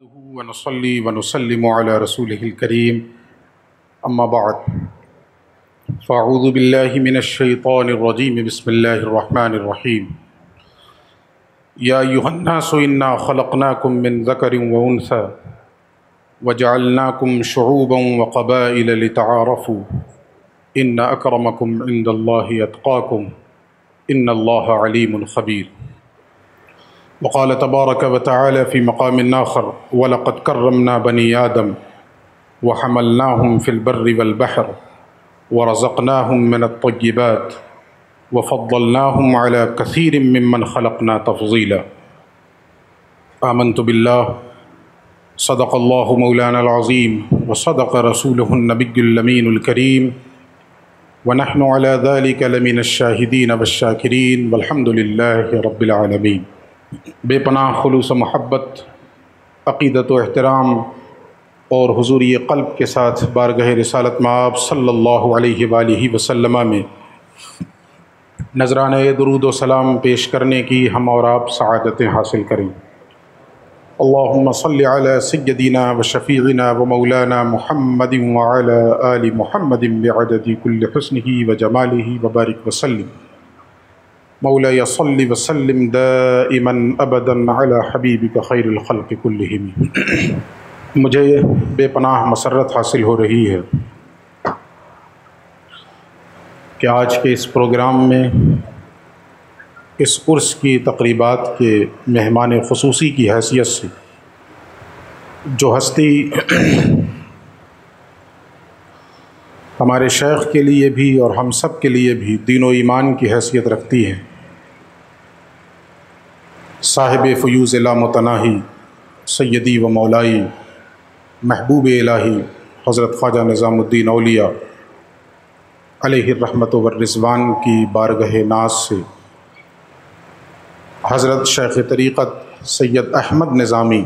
ونصلي ونسلم على رسوله الكريم أما بعد فأعوذ بالله من الشيطان الرجيم بسم الله الرحمن الرحيم يا أيها الناس إنا خلقناكم من ذكر وأنثى وجعلناكم شعوبا وقبائل لتعارفوا إن أكرمكم عند الله أتقاكم إن الله عليم خبير. وقال تبارك وتعالى في مقام آخر وَلَقَدْ كَرَّمْنَا بَنِي آدَمَ وَحَمَلْنَاهُمْ فِي الْبَرِّ وَالْبَحْرِ وَرَزَقْنَاهُمْ مِنَ الطَّيِّبَاتِ وَفَضَّلْنَاهُمْ عَلَى كَثِيرٍ مِّمَّنْ خَلَقْنَا تَفْضِيلًا. آمنت بالله صدق الله مولانا العظيم وصدق رسوله النبي الأمين الكريم ونحن على ذلك لمن الشاهدين والشاكرين والحمد لله رب العالمين. بے پناہ خلوص و محبت، عقیدت و احترام اور حضوری قلب کے ساتھ بارگاہ رسالت مآب صلی اللہ علیہ وآلہ وسلم میں نذرانہ درود و سلام پیش کرنے کی ہم اور آپ سعادتیں حاصل کریں. اللہم صلی علی سیدنا و شفیعنا و مولانا محمد وعلی آل محمد بعدد کل حسنہ و جمالہ وبارک وسلم. مولاي صل وسلم دائما ابدا على حبیبک خیر الخلق کلہم. مجھے بے پناہ مسرت حاصل ہو رہی ہے کہ آج کے اس پروگرام میں اس عرس کی تقریبات کے مہمان خصوصی کی حیثیت سے جو ہستی ہمارے شیخ کے لیے بھی اور ہم سب کے لیے بھی دین و ایمان کی حیثیت رکھتی ہیں، صاحب فیوز لا متناہی سیدی و مولائی محبوب الہی حضرت خواجہ نظام الدین اولیاء علیہ الرحمت والرضوان کی بارگاہ ناز سے حضرت شیخ طریقت سید احمد نظامی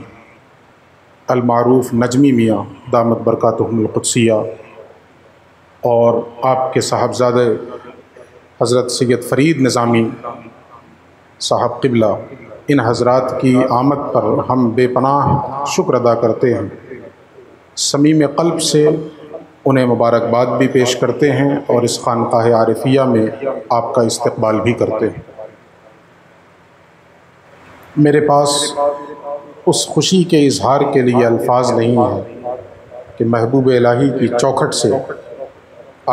المعروف نجمی میاں دامت برکاتہم القدسیہ اور آپ کے صاحبزادے حضرت سید فرید نظامی صاحب قبلہ، ان حضرات کی آمد پر ہم بے پناہ شکر ادا کرتے ہیں، صمیم قلب سے انہیں مبارکباد بھی پیش کرتے ہیں اور اس خانقاہ عارفیہ میں آپ کا استقبال بھی کرتے ہیں. میرے پاس اس خوشی کے اظہار کے لیے الفاظ نہیں ہیں کہ محبوب الہی کی چوکھٹ سے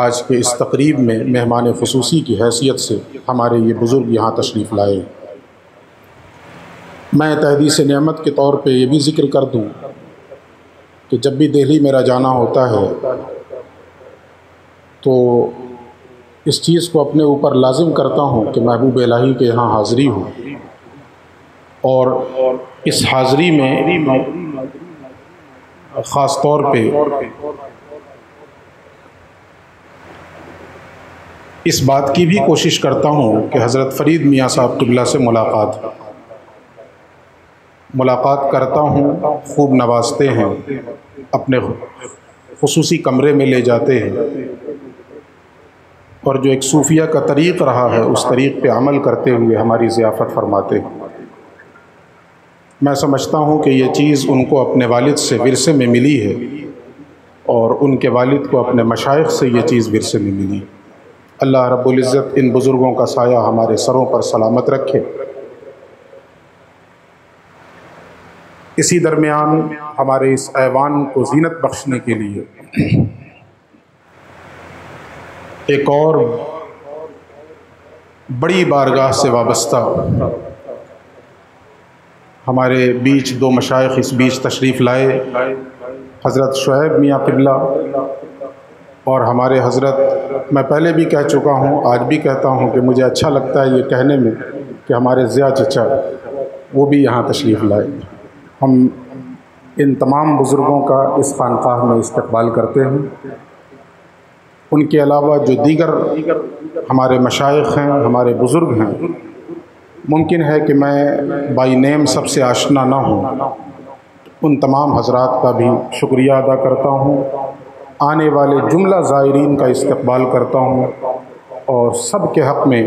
آج کے اس تقریب میں مہمان خصوصی کی حیثیت سے ہمارے یہ بزرگ یہاں تشریف لائے. میں تحدیث نعمت کے طور پہ یہ بھی ذکر کر دوں کہ جب بھی دہلی میرا جانا ہوتا ہے تو اس چیز کو اپنے اوپر لازم کرتا ہوں کہ محبوب الہی کے یہاں حاضری ہو، اور اس حاضری میں خاص طور پہ اس بات کی بھی کوشش کرتا ہوں کہ حضرت فرید میاں صاحب قبلہ سے ملاقات کرتا ہوں، خوب نوازتے ہیں، اپنے خصوصی کمرے میں لے جاتے ہیں، اور جو ایک صوفیہ کا طریق رہا ہے اس طریق پہ عمل کرتے ہوئے ہماری ضیافت فرماتے ہیں. میں سمجھتا ہوں کہ یہ چیز ان کو اپنے والد سے ورثے میں ملی ہے اور ان کے والد کو اپنے مشائخ سے یہ چیز ورثے میں ملی. اللہ رب العزت ان بزرگوں کا سایہ ہمارے سروں پر سلامت رکھے. اسی درمیان ہمارے اس ایوان کو زینت بخشنے کے لیے ایک اور بڑی بارگاہ سے وابستہ ہمارے بیچ دو مشائخ اس بیچ تشریف لائے، حضرت شعیب میاں قبلہ اور ہمارے حضرت، میں پہلے بھی کہہ چکا ہوں آج بھی کہتا ہوں کہ مجھے اچھا لگتا ہے یہ کہنے میں کہ ہمارے ضیاء چچا وہ بھی یہاں تشریف لائے. ہم ان تمام بزرگوں کا اس خانقاہ میں استقبال کرتے ہیں. ان کے علاوہ جو دیگر ہمارے مشائخ ہیں، ہمارے بزرگ ہیں، ممکن ہے کہ میں بائی نیم سب سے آشنا نہ ہوں، ان تمام حضرات کا بھی شکریہ ادا کرتا ہوں. آنے والے جملہ زائرین کا استقبال کرتا ہوں اور سب کے حق میں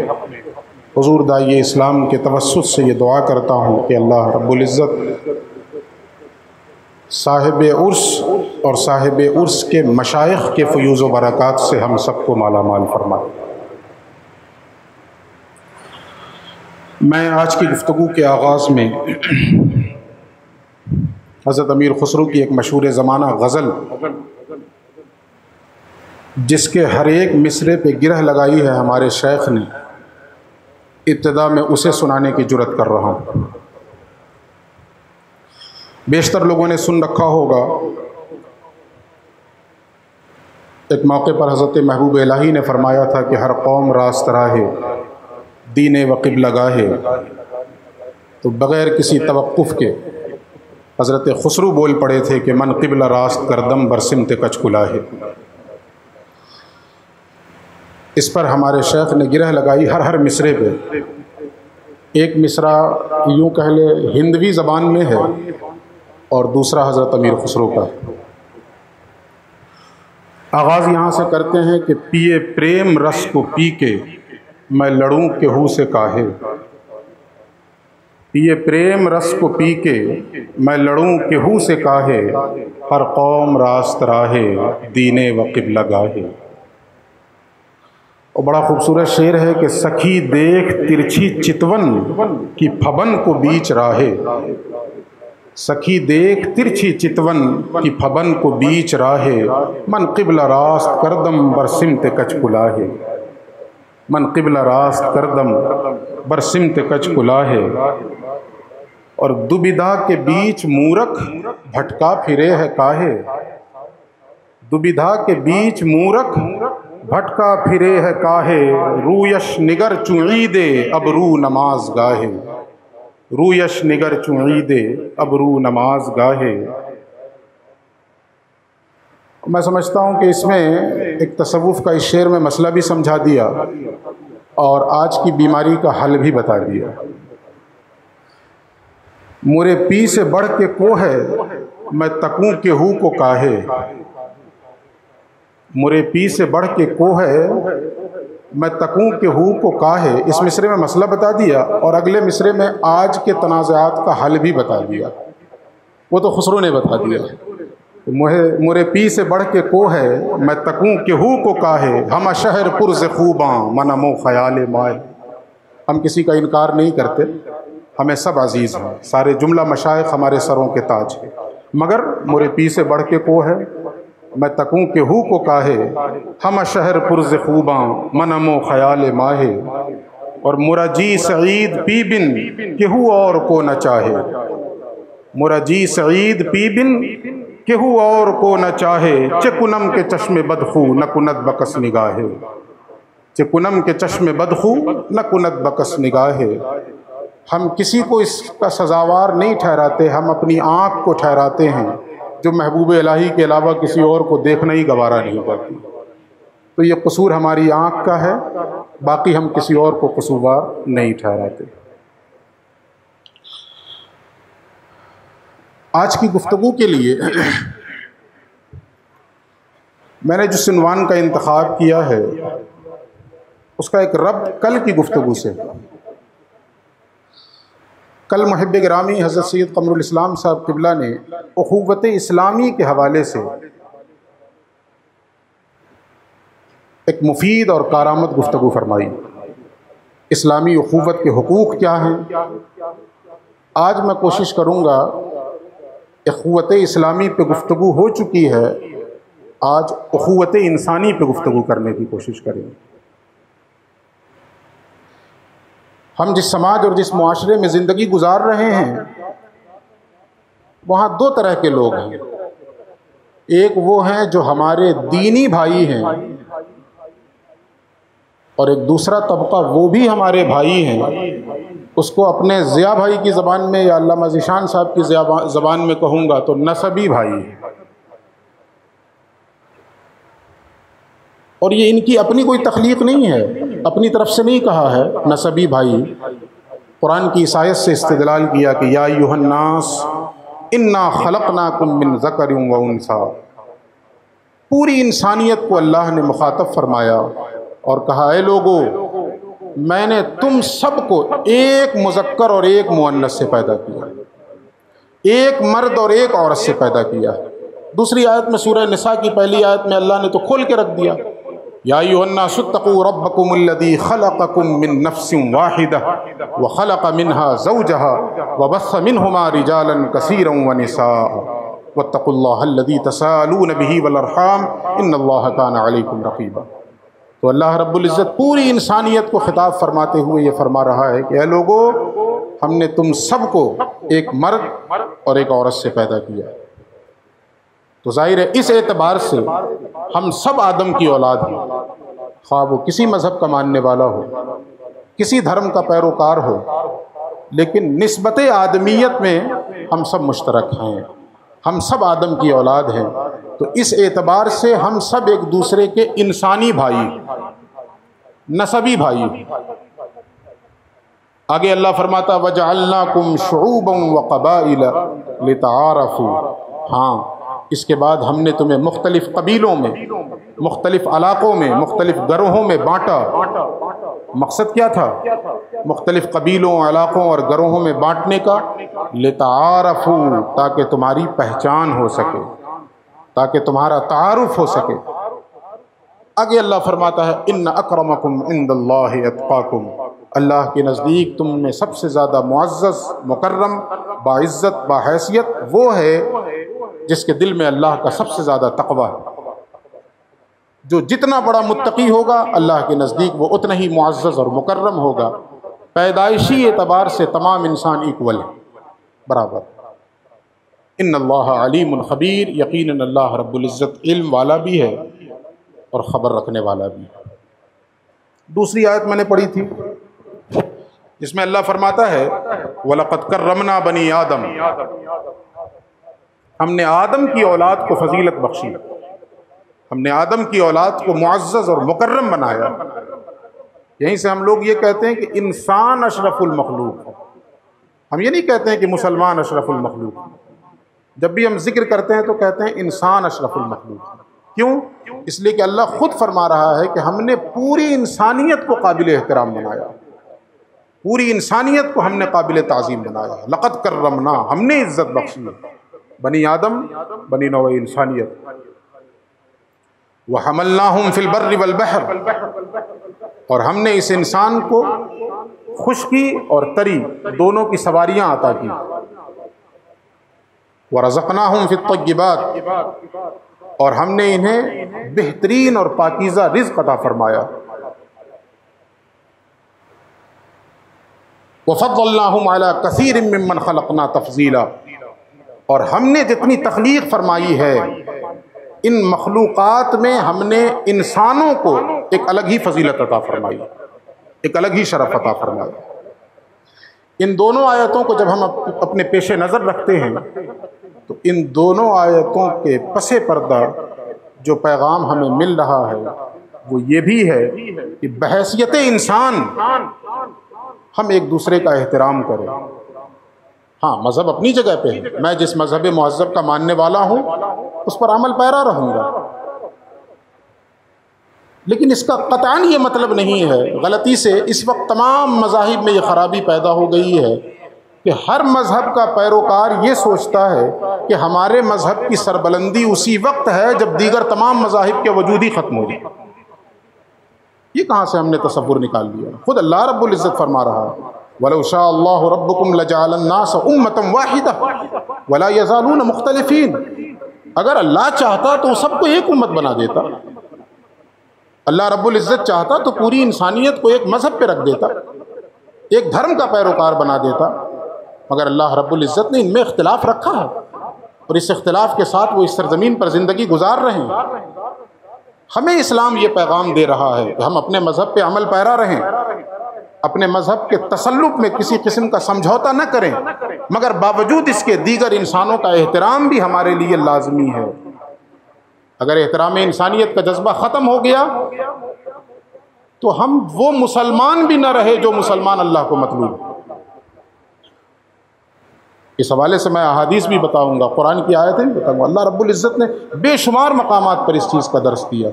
حضور داعی اسلام کے توسط سے یہ دعا کرتا ہوں کہ اللہ رب العزت صاحب عرس اور صاحب عرس کے مشائخ کے فیوز و برکات سے ہم سب کو مالا مال فرمائے۔ میں آج کی گفتگو کے آغاز میں حضرت امیر خسرو کی ایک مشہور زمانہ غزل، جس کے ہر ایک مصرے پہ گرہ لگائی ہے ہمارے شیخ نے، ابتدا میں اسے سنانے کی جرت کر رہا ہوں۔ بیشتر لوگوں نے سن رکھا ہوگا، ایک موقع پر حضرت محبوب الہی نے فرمایا تھا کہ ہر قوم راست راہے دین و قبلہ گاہے، تو بغیر کسی توقف کے حضرت خسرو بول پڑے تھے کہ من قبلہ راست کردم برسمت کچ کلاہے۔ اس پر ہمارے شیخ نے گرہ لگائی ہر مصرے پہ۔ ایک مصرع یوں کہہ لے ہندوی زبان میں ہے اور دوسرا حضرت امیر خسرو کا۔ آغاز یہاں سے کرتے ہیں کہ پیے پریم رس کو پی کے میں لڑوں کہو سے کاہے، پیے پریم رس کو پی کے میں لڑوں کہو سے کاہے، ہر قوم راست راہے دین و قبلہ گاہے۔ اور بڑا خوبصورت شعر ہے کہ سخی دیکھ ترچھی چتون کی پھبن کو بیچ راہے، سخی دیکھ ترچھی چتون کی پھبن کو بیچ راہے، من قبلہ راست کردم برسمت کچ کلاہے، من قبلہ راست کردم برسمت کچ کلاہے۔ اور دوبدھا کے بیچ مورکھ بھٹکا پھرے ہے کاہے، دوبدھا کے بیچ مورکھ بھٹکا پھرے ہے کاہے، رویش نگر چوں عیدے اب رو نماز گاہے، رویش نگر چوں عیدے اب رو نماز گاہے۔ میں سمجھتا ہوں کہ اس میں ایک تصوف کا اس شعر میں مسئلہ بھی سمجھا دیا اور آج کی بیماری کا حل بھی بتا دیا۔ مرے پی سے بڑھ کے کو ہے میں تکوں کہ ہو کو کاہے، مرے پی سے بڑھ کے کو ہے میں تکوں کہ ہو کو کاہے۔ اس مصرے میں مسئلہ بتا دیا اور اگلے مصرے میں آج کے تنازعات کا حل بھی بتا دیا، وہ تو خسرو نے بتا دیا۔ مرے پی سے بڑھ کے کو ہے میں تکوں کہ ہو کو کاہے، ہم شہر پرز خوباں منمو خیال مائے۔ ہم کسی کا انکار نہیں کرتے، ہمیں سب عزیز ہیں، سارے جملہ مشائخ ہمارے سروں کے تاج ہیں، مگر مرے پی سے بڑھ کے کو ہے میں تکوں کہ ہو کو کاہے، ہم شہر پرز خوباں منمو خیال ماہے۔ اور مرا جی سعید پی بن کہ ہو اور کو نہ چاہے، مرا جی سعید پی بن کہ ہو اور کو نہ چاہے، چہ کنم کے چشم بدخو نہ کند بکس نگاہے، چہ کنم کے چشم بدخو نہ کند بکس نگاہے۔ ہم کسی کو اس کا سزاوار نہیں ٹھہراتے، ہم اپنی آنکھ کو ٹھہراتے ہیں جو محبوب الہی کے علاوہ کسی اور کو دیکھنا ہی گوارا نہیں کرتی۔ تو یہ قصور ہماری آنکھ کا ہے، باقی ہم کسی اور کو قصوروار نہیں ٹھہراتے۔ آج کی گفتگو کے لیے میں نے جس عنوان کا انتخاب کیا ہے اس کا ایک ربط کل کی گفتگو سے۔ کل محب گرامی حضرت سید قمر الاسلام صاحب قبلہ نے اخوت اسلامی کے حوالے سے ایک مفید اور کارآمد گفتگو فرمائی۔ اسلامی اخوت کے حقوق کیا ہیں؟ آج میں کوشش کروں گا، اخوت اسلامی پہ گفتگو ہو چکی ہے، آج اخوت انسانی پہ گفتگو کرنے کی کوشش کریں گے۔ ہم جس سماج اور جس معاشرے میں زندگی گزار رہے ہیں وہاں دو طرح کے لوگ ہیں، ایک وہ ہیں جو ہمارے دینی بھائی ہیں اور ایک دوسرا طبقہ وہ بھی ہمارے بھائی ہیں، اس کو اپنے ضیاء بھائی کی زبان میں یا علامہ ذیشان صاحب کی زبان میں کہوں گا تو نسبی بھائی ہیں۔ اور یہ ان کی اپنی کوئی تخلیق نہیں ہے، اپنی طرف سے نہیں کہا ہے نسبی بھائی۔ قرآن کی اس آیت سے استدلال کیا کہ یا ایھا الناس انا خلقناکم من ذکر و انثی، پوری انسانیت کو اللہ نے مخاطب فرمایا اور کہا اے لوگو میں نے تم سب کو ایک مذکر اور ایک مؤنث سے پیدا کیا، ایک مرد اور ایک عورت سے پیدا کیا ہے۔ دوسری آیت میں سورہ نساء کی پہلی آیت میں اللہ نے تو کھول کے رکھ دیا، یا ایھا الناس اتقوا ربکم الذی خلقکم من نفس واحدہ وخلق منها زوجها وبث منہما رجالا کثیرا ونساء واتقوا اللہ الذی تساءلون به والارحام ان اللہ کان علیکم رقیبا۔ تو اللہ رب العزت پوری انسانیت کو خطاب فرماتے ہوئے یہ فرما رہا ہے کہ اے لوگو، ہم نے تم سب کو ایک مرد اور ایک عورت سے پیدا کیا۔ تو ظاہر ہے اس اعتبار سے ہم سب آدم کی اولاد ہیں، خواہ وہ کسی مذہب کا ماننے والا ہو، کسی دھرم کا پیروکار ہو، لیکن نسبت آدمیت میں ہم سب مشترک ہیں، ہم سب آدم کی اولاد ہیں۔ تو اس اعتبار سے ہم سب ایک دوسرے کے انسانی بھائی، نسبی بھائی۔ آگے اللہ فرماتا وَجَعَلْنَاكُمْ شُعُوبًا وَقَبَائِلَ لِتَعَارَفُوا، ہاں اس کے بعد ہم نے تمہیں مختلف قبیلوں میں، مختلف علاقوں میں، مختلف گروہوں میں بانٹا۔ مقصد کیا تھا مختلف قبیلوں، علاقوں اور گروہوں میں بانٹنے کا؟ لِتَعَارَفُوا، تاکہ تمہاری پہچان ہو سکے، تاکہ تمہارا تعارف ہو سکے۔ آگے اللہ فرماتا ہے ان اکرمکم عند اللہ اتقاکم، اللہ کے نزدیک تم میں سب سے زیادہ معزز، مکرم، باعزت، باحیثیت وہ ہے جس کے دل میں اللہ کا سب سے زیادہ تقوی ہے۔ جو جتنا بڑا متقی ہوگا اللہ کے نزدیک وہ اتنا ہی معزز اور مکرم ہوگا۔ پیدائشی اعتبار سے تمام انسان ایکول ہیں، برابر۔ ان اللہ علیم خبیر، یقیناً اللہ رب العزت علم والا بھی ہے اور خبر رکھنے والا بھی ہے۔ دوسری آیت میں نے پڑھی تھی جس میں اللہ فرماتا ہے وَلَقَدْ كَرَّمْنَا بَنِي آدم، ہم نے آدم کی اولاد کو فضیلت بخشی، ہم نے آدم کی اولاد کو معزز اور مکرم بنایا۔ یہیں سے ہم لوگ یہ کہتے ہیں کہ انسان اشرف المخلوق ہے، ہم یہ نہیں کہتے ہیں کہ مسلمان اشرف المخلوق ہے۔ جب بھی ہم ذکر کرتے ہیں تو کہتے ہیں انسان اشرف المخلوق ہے۔ کیوں؟ اس لیے کہ اللہ خود فرما رہا ہے کہ ہم نے پوری انسانیت کو قابل احترام بنایا، پوری انسانیت کو ہم نے قابل تعظیم بنایا۔ لقد کرمنا، ہم نے عزت بخشی بنی آدم، بنی نوع انسانیت۔ وحملناہم فی البر والبحر، اور ہم نے اس انسان کو خشکی اور تری دونوں کی سواریاں عطا کی۔ ورزقناہم فی الطیبات، اور ہم نے انہیں بہترین اور پاکیزہ رزق عطا فرمایا۔ وفضلناہم علی کثیر ممن خلقنا تفضیلا، اور ہم نے جتنی تخلیق فرمائی ہے ان مخلوقات میں ہم نے انسانوں کو ایک الگ ہی فضیلت عطا فرمائی، ایک الگ ہی شرف عطا فرمایا۔ ان دونوں آیتوں کو جب ہم اپنے پیش نظر رکھتے ہیں تو ان دونوں آیتوں کے پس پردہ جو پیغام ہمیں مل رہا ہے وہ یہ بھی ہے کہ بحیثیت انسان ہم ایک دوسرے کا احترام کریں۔ ہاں مذہب اپنی جگہ پہ ہے، میں جس مذہب مہذب کا ماننے والا ہوں اس پر عمل پیرا رہوں گا، لیکن اس کا قطعاً یہ مطلب نہیں ہے، غلطی سے اس وقت تمام مذاہب میں یہ خرابی پیدا ہو گئی ہے کہ ہر مذہب کا پیروکار یہ سوچتا ہے کہ ہمارے مذہب کی سربلندی اسی وقت ہے جب دیگر تمام مذاہب کے وجود ہی ختم ہو جائے۔ یہ کہاں سے ہم نے تصور نکال لیا؟ خود اللہ رب العزت فرما رہا ہے وَلَوْ شَاءَ اللَّهُ رَبُّكُمْ لَجَعَلَ النَّاسَ أُمَّةً وَاحِدَةً وَلَا يَزَالُونَ مُخْتَلِفِينَ، اگر اللہ چاہتا تو سب کو ایک امت بنا دیتا، اللہ رب العزت چاہتا تو پوری انسانیت کو ایک مذہب پہ رکھ دیتا، ایک دھرم کا پیروکار بنا دیتا، مگر اللہ رب العزت نے ان میں اختلاف رکھا ہے اور اس اختلاف کے ساتھ وہ اس سرزمین پر زندگی گزار رہے ہیں۔ ہمیں اسلام یہ پیغام دے رہا ہے کہ ہم اپنے مذہب پہ عمل پیرا رہیں، اپنے مذہب کے تسلط میں کسی قسم کا سمجھوتا نہ کریں، مگر باوجود اس کے دیگر انسانوں کا احترام بھی ہمارے لیے لازمی ہے۔ اگر احترام انسانیت کا جذبہ ختم ہو گیا تو ہم وہ مسلمان بھی نہ رہے جو مسلمان اللہ کو مطلوب ہے۔ اس حوالے سے میں احادیث بھی بتاؤں گا، قرآن کی آیتیں بھی بتاؤں گا۔ اللہ رب العزت نے بے شمار مقامات پر اس چیز کا درس دیا۔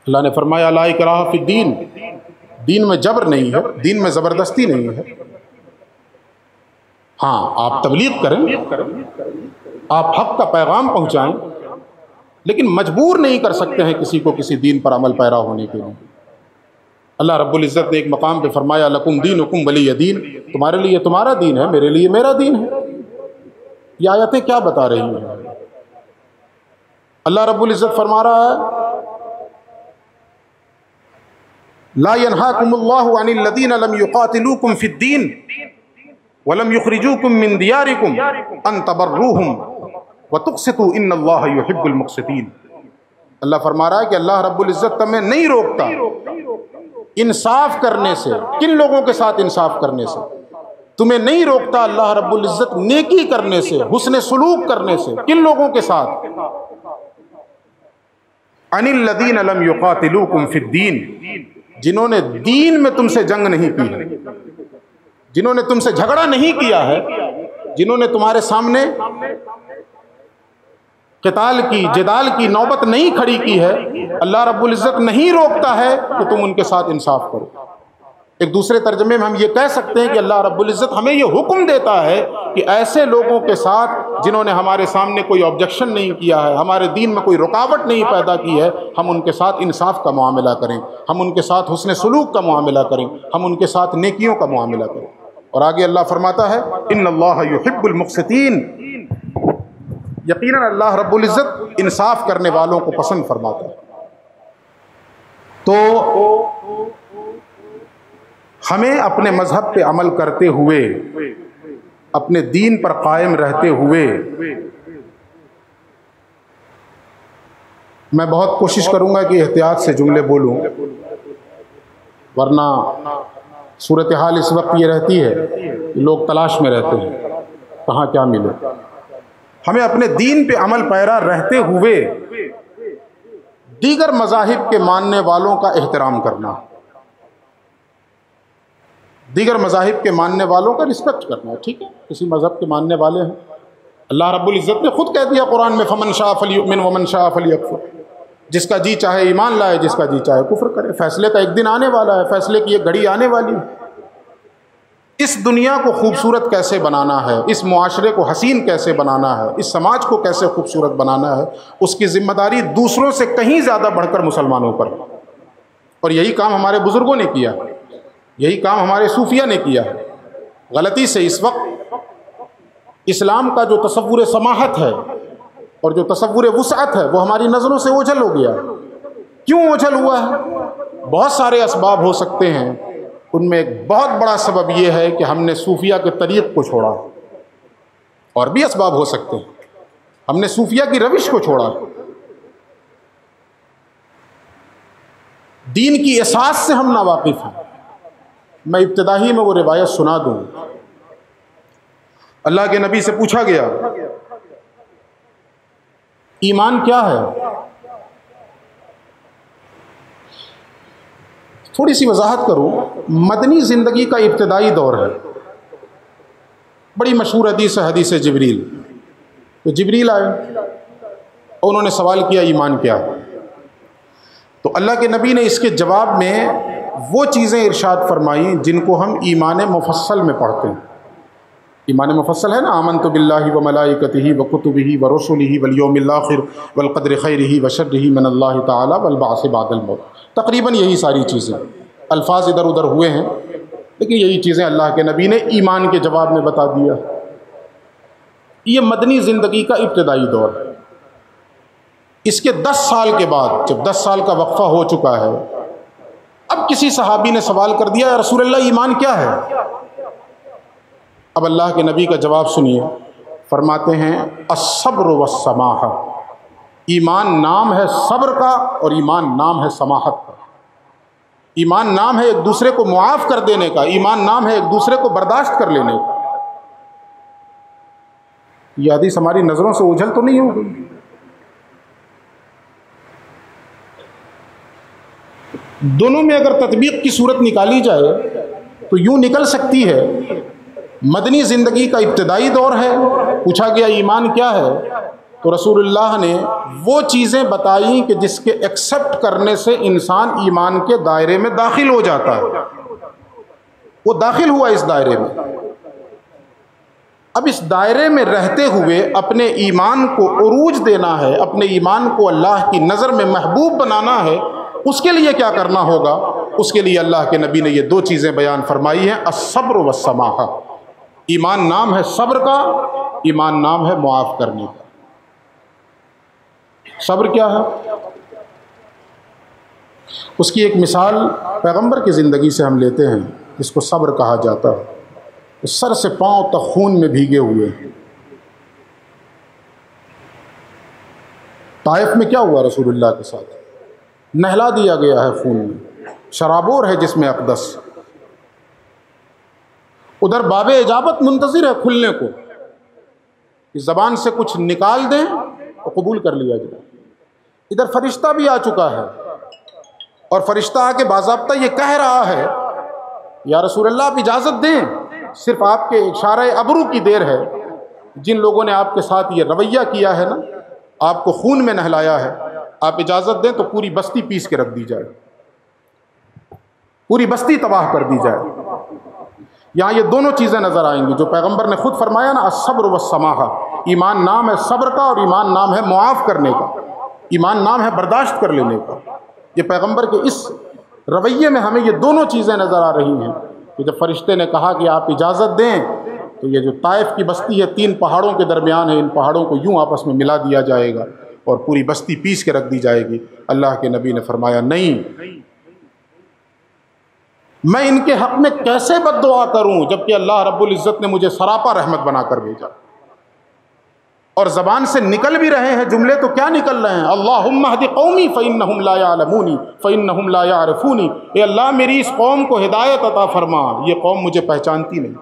اللہ نے فرمایا لا اکراہ فی الدین، دین میں جبر نہیں ہے، دین میں زبردستی نہیں ہے۔ ہاں آپ تبلیغ کریں، آپ حق کا پیغام پہنچائیں، لیکن مجبور نہیں کر سکتے ہیں کسی کو کسی دین پر عمل پیرا ہونے کے لیے۔ اللہ رب العزت نے ایک مقام پہ فرمایا لکم دینکم ولی دین، تمہارے لیے تمہارا دین ہے، میرے لیے میرا دین ہے۔ یہ آیتیں کیا بتا رہی ہیں؟ اللہ رب العزت فرما رہا ہے لا ينهاكم الله عن الذين لم يقاتلوكم في الدين ولم يخرجوكم من دياركم ان تبروهم وتقسطوا ان الله يحب المقسطين۔ اللہ فرما رہا ہے کہ اللہ رب العزت تمہیں نہیں روکتا انصاف کرنے سے۔ کن لوگوں کے ساتھ انصاف کرنے سے؟ تمہیں نہیں روکتا اللہ رب العزت نیکی کرنے سے، حسن سلوک کرنے سے۔ کن لوگوں کے ساتھ؟ عن الذين لم يقاتلوكم في الدين، جنہوں نے دین میں تم سے جنگ نہیں کی ہے، جنہوں نے تم سے جھگڑا نہیں کیا ہے، جنہوں نے تمہارے سامنے قتال کی، جدال کی نوبت نہیں کھڑی کی ہے، اللہ رب العزت نہیں روکتا ہے کہ تم ان کے ساتھ انصاف کرو۔ ایک دوسرے ترجمے میں ہم یہ کہہ سکتے ہیں کہ اللہ رب العزت ہمیں یہ حکم دیتا ہے کہ ایسے لوگوں کے ساتھ جنہوں نے ہمارے سامنے کوئی آبجیکشن نہیں کیا ہے، ہمارے دین میں کوئی رکاوٹ نہیں پیدا کی ہے، ہم ان کے ساتھ انصاف کا معاملہ کریں، ہم ان کے ساتھ حسن سلوک کا معاملہ کریں، ہم ان کے ساتھ نیکیوں کا معاملہ کریں۔ اور آگے اللہ فرماتا ہے ان اللہ یحب المقسطین، یقیناً اللہ رب العزت انصاف کرنے والوں کو پسند فرماتا ہے۔ تو ہمیں اپنے مذہب پہ عمل کرتے ہوئے، اپنے دین پر قائم رہتے ہوئے، میں بہت کوشش کروں گا کہ احتیاط سے جملے بولوں، ورنہ صورتحال اس وقت یہ رہتی ہے کہ لوگ تلاش میں رہتے ہیں کہاں کیا ملے۔ ہمیں اپنے دین پہ عمل پیرا رہتے ہوئے دیگر مذاہب کے ماننے والوں کا احترام کرنا، دیگر مذاہب کے ماننے والوں کا رسپیکٹ کرنا ہے۔ ٹھیک ہے، کسی مذہب کے ماننے والے ہیں، اللہ رب العزت نے خود کہہ دیا قرآن میں فمن شاء فلیؤمن ومن شاء فلیکفر، جس کا جی چاہے ایمان لائے، جس کا جی چاہے کفر کرے۔ فیصلے کا ایک دن آنے والا ہے، فیصلے کی ایک گھڑی آنے والی ہے۔ اس دنیا کو خوبصورت کیسے بنانا ہے، اس معاشرے کو حسین کیسے بنانا ہے، اس سماج کو کیسے خوبصورت بنانا ہے، اس کی ذمہ داری دوسروں سے کہیں زیادہ بڑھ کر مسلمانوں پر۔ اور یہی کام ہمارے بزرگوں نے کیا، یہی کام ہمارے صوفیہ نے کیا ہے۔ غلطی سے اس وقت اسلام کا جو تصور سماحت ہے اور جو تصور وسعت ہے وہ ہماری نظروں سے اوجھل ہو گیا۔ کیوں اوجھل ہوا ہے؟ بہت سارے اسباب ہو سکتے ہیں، ان میں ایک بہت بڑا سبب یہ ہے کہ ہم نے صوفیہ کے طریق کو چھوڑا، اور بھی اسباب ہو سکتے ہیں، ہم نے صوفیہ کی روش کو چھوڑا، دین کی اساس سے ہم ناواقف ہیں۔ میں ابتدا ہی میں وہ روایت سنا دوں۔ اللہ کے نبی سے پوچھا گیا ایمان کیا ہے؟ تھوڑی سی وضاحت کروں، مدنی زندگی کا ابتدائی دور ہے، بڑی مشہور حدیث ہے حدیث جبریل۔ تو جبریل آئے اور انہوں نے سوال کیا ایمان کیا ہے؟ تو اللہ کے نبی نے اس کے جواب میں وہ چیزیں ارشاد فرمائیں جن کو ہم ایمان مفصل میں پڑھتے ہیں۔ ایمان مفصل ہے نا، آمنت باللہ وملائکتہ وکتبہ ورسلہ والیوم الآخر والقدر خیرہ وشرہ من اللہ تعالی والبعث بعد الموت۔ تقریباً یہی ساری چیزیں، الفاظ ادھر ادھر ہوئے ہیں لیکن یہی چیزیں اللہ کے نبی نے ایمان کے جواب میں بتا دیا۔ یہ مدنی زندگی کا ابتدائی دور ہے۔ اس کے 10 سال کے بعد، جب 10 سال کا وقفہ ہو چکا ہے، اب کسی صحابی نے سوال کر دیا یا رسول اللہ ایمان کیا ہے؟ اب اللہ کے نبی کا جواب سنیے، فرماتے ہیں الصبر والسماحہ، ایمان نام ہے صبر کا اور ایمان نام ہے سماحت کا۔ ایمان نام ہے ایک دوسرے کو معاف کر دینے کا، ایمان نام ہے ایک دوسرے کو برداشت کر لینے کا۔ یہ حدیث ہماری نظروں سے اوجھل تو نہیں ہو گئی؟ دونوں میں اگر تطبیق کی صورت نکالی جائے تو یوں نکل سکتی ہے، مدنی زندگی کا ابتدائی دور ہے، پوچھا گیا ایمان کیا ہے، تو رسول اللہ نے وہ چیزیں بتائیں کہ جس کے ایکسپٹ کرنے سے انسان ایمان کے دائرے میں داخل ہو جاتا ہے، وہ داخل ہوا اس دائرے میں۔ اب اس دائرے میں رہتے ہوئے اپنے ایمان کو عروج دینا ہے، اپنے ایمان کو اللہ کی نظر میں محبوب بنانا ہے، اس کے لیے کیا کرنا ہوگا؟ اس کے لیے اللہ کے نبی نے یہ دو چیزیں بیان فرمائی ہیں، الصبر والسماحہ۔ ایمان نام ہے صبر کا، ایمان نام ہے معاف کرنے کا۔ صبر کیا ہے؟ اس کی ایک مثال پیغمبر کی زندگی سے ہم لیتے ہیں، جس کو صبر کہا جاتا ہے۔ سر سے پاؤں تک خون میں بھیگے ہوئے ہیں۔ طائف میں کیا ہوا رسول اللہ کے ساتھ؟ نہلا دیا گیا ہے خون میں، شرابور ہے جس میں اقدس۔ ادھر باب اجابت منتظر ہے کھلنے کو، کہ زبان سے کچھ نکال دیں تو قبول کر لیا جائے۔ ادھر فرشتہ بھی آ چکا ہے، اور فرشتہ آ کے باضابطہ یہ کہہ رہا ہے، یا رسول اللہ آپ اجازت دیں، صرف آپ کے اشارہ ابرو کی دیر ہے۔ جن لوگوں نے آپ کے ساتھ یہ رویہ کیا ہے نا، آپ کو خون میں نہلایا ہے، آپ اجازت دیں تو پوری بستی پیس کے رکھ دی جائے، پوری بستی تباہ کر دی جائے۔ یہاں یہ دونوں چیزیں نظر آئیں گی جو پیغمبر نے خود فرمایا نا، الصبر والسماحہ۔ ایمان نام ہے صبر کا، اور ایمان نام ہے معاف کرنے کا، ایمان نام ہے برداشت کر لینے کا۔ یہ پیغمبر کے اس رویے میں ہمیں یہ دونوں چیزیں نظر آ رہی ہیں، کہ جب فرشتے نے کہا کہ آپ اجازت دیں، تو یہ جو طائف کی بستی ہے 3 پہاڑوں کے درمیان ہے، ان پہاڑوں کو یوں آپس میں ملا دیا جائے گا اور پوری بستی پیس کے رکھ دی جائے گی۔ اللہ کے نبی نے فرمایا نہیں، میں ان کے حق میں کیسے بد دعا کروں جبکہ اللہ رب العزت نے مجھے سراپا رحمت بنا کر بھیجا، اور زبان سے نکل بھی رہے ہیں جملے تو کیا نکل رہے ہیں؟ اللہم اہد قومی فإنہم لا یعلمون فإنہم لا یعرفون۔ اے اللہ میری اس قوم کو ہدایت عطا فرما، یہ قوم مجھے پہچانتی نہیں۔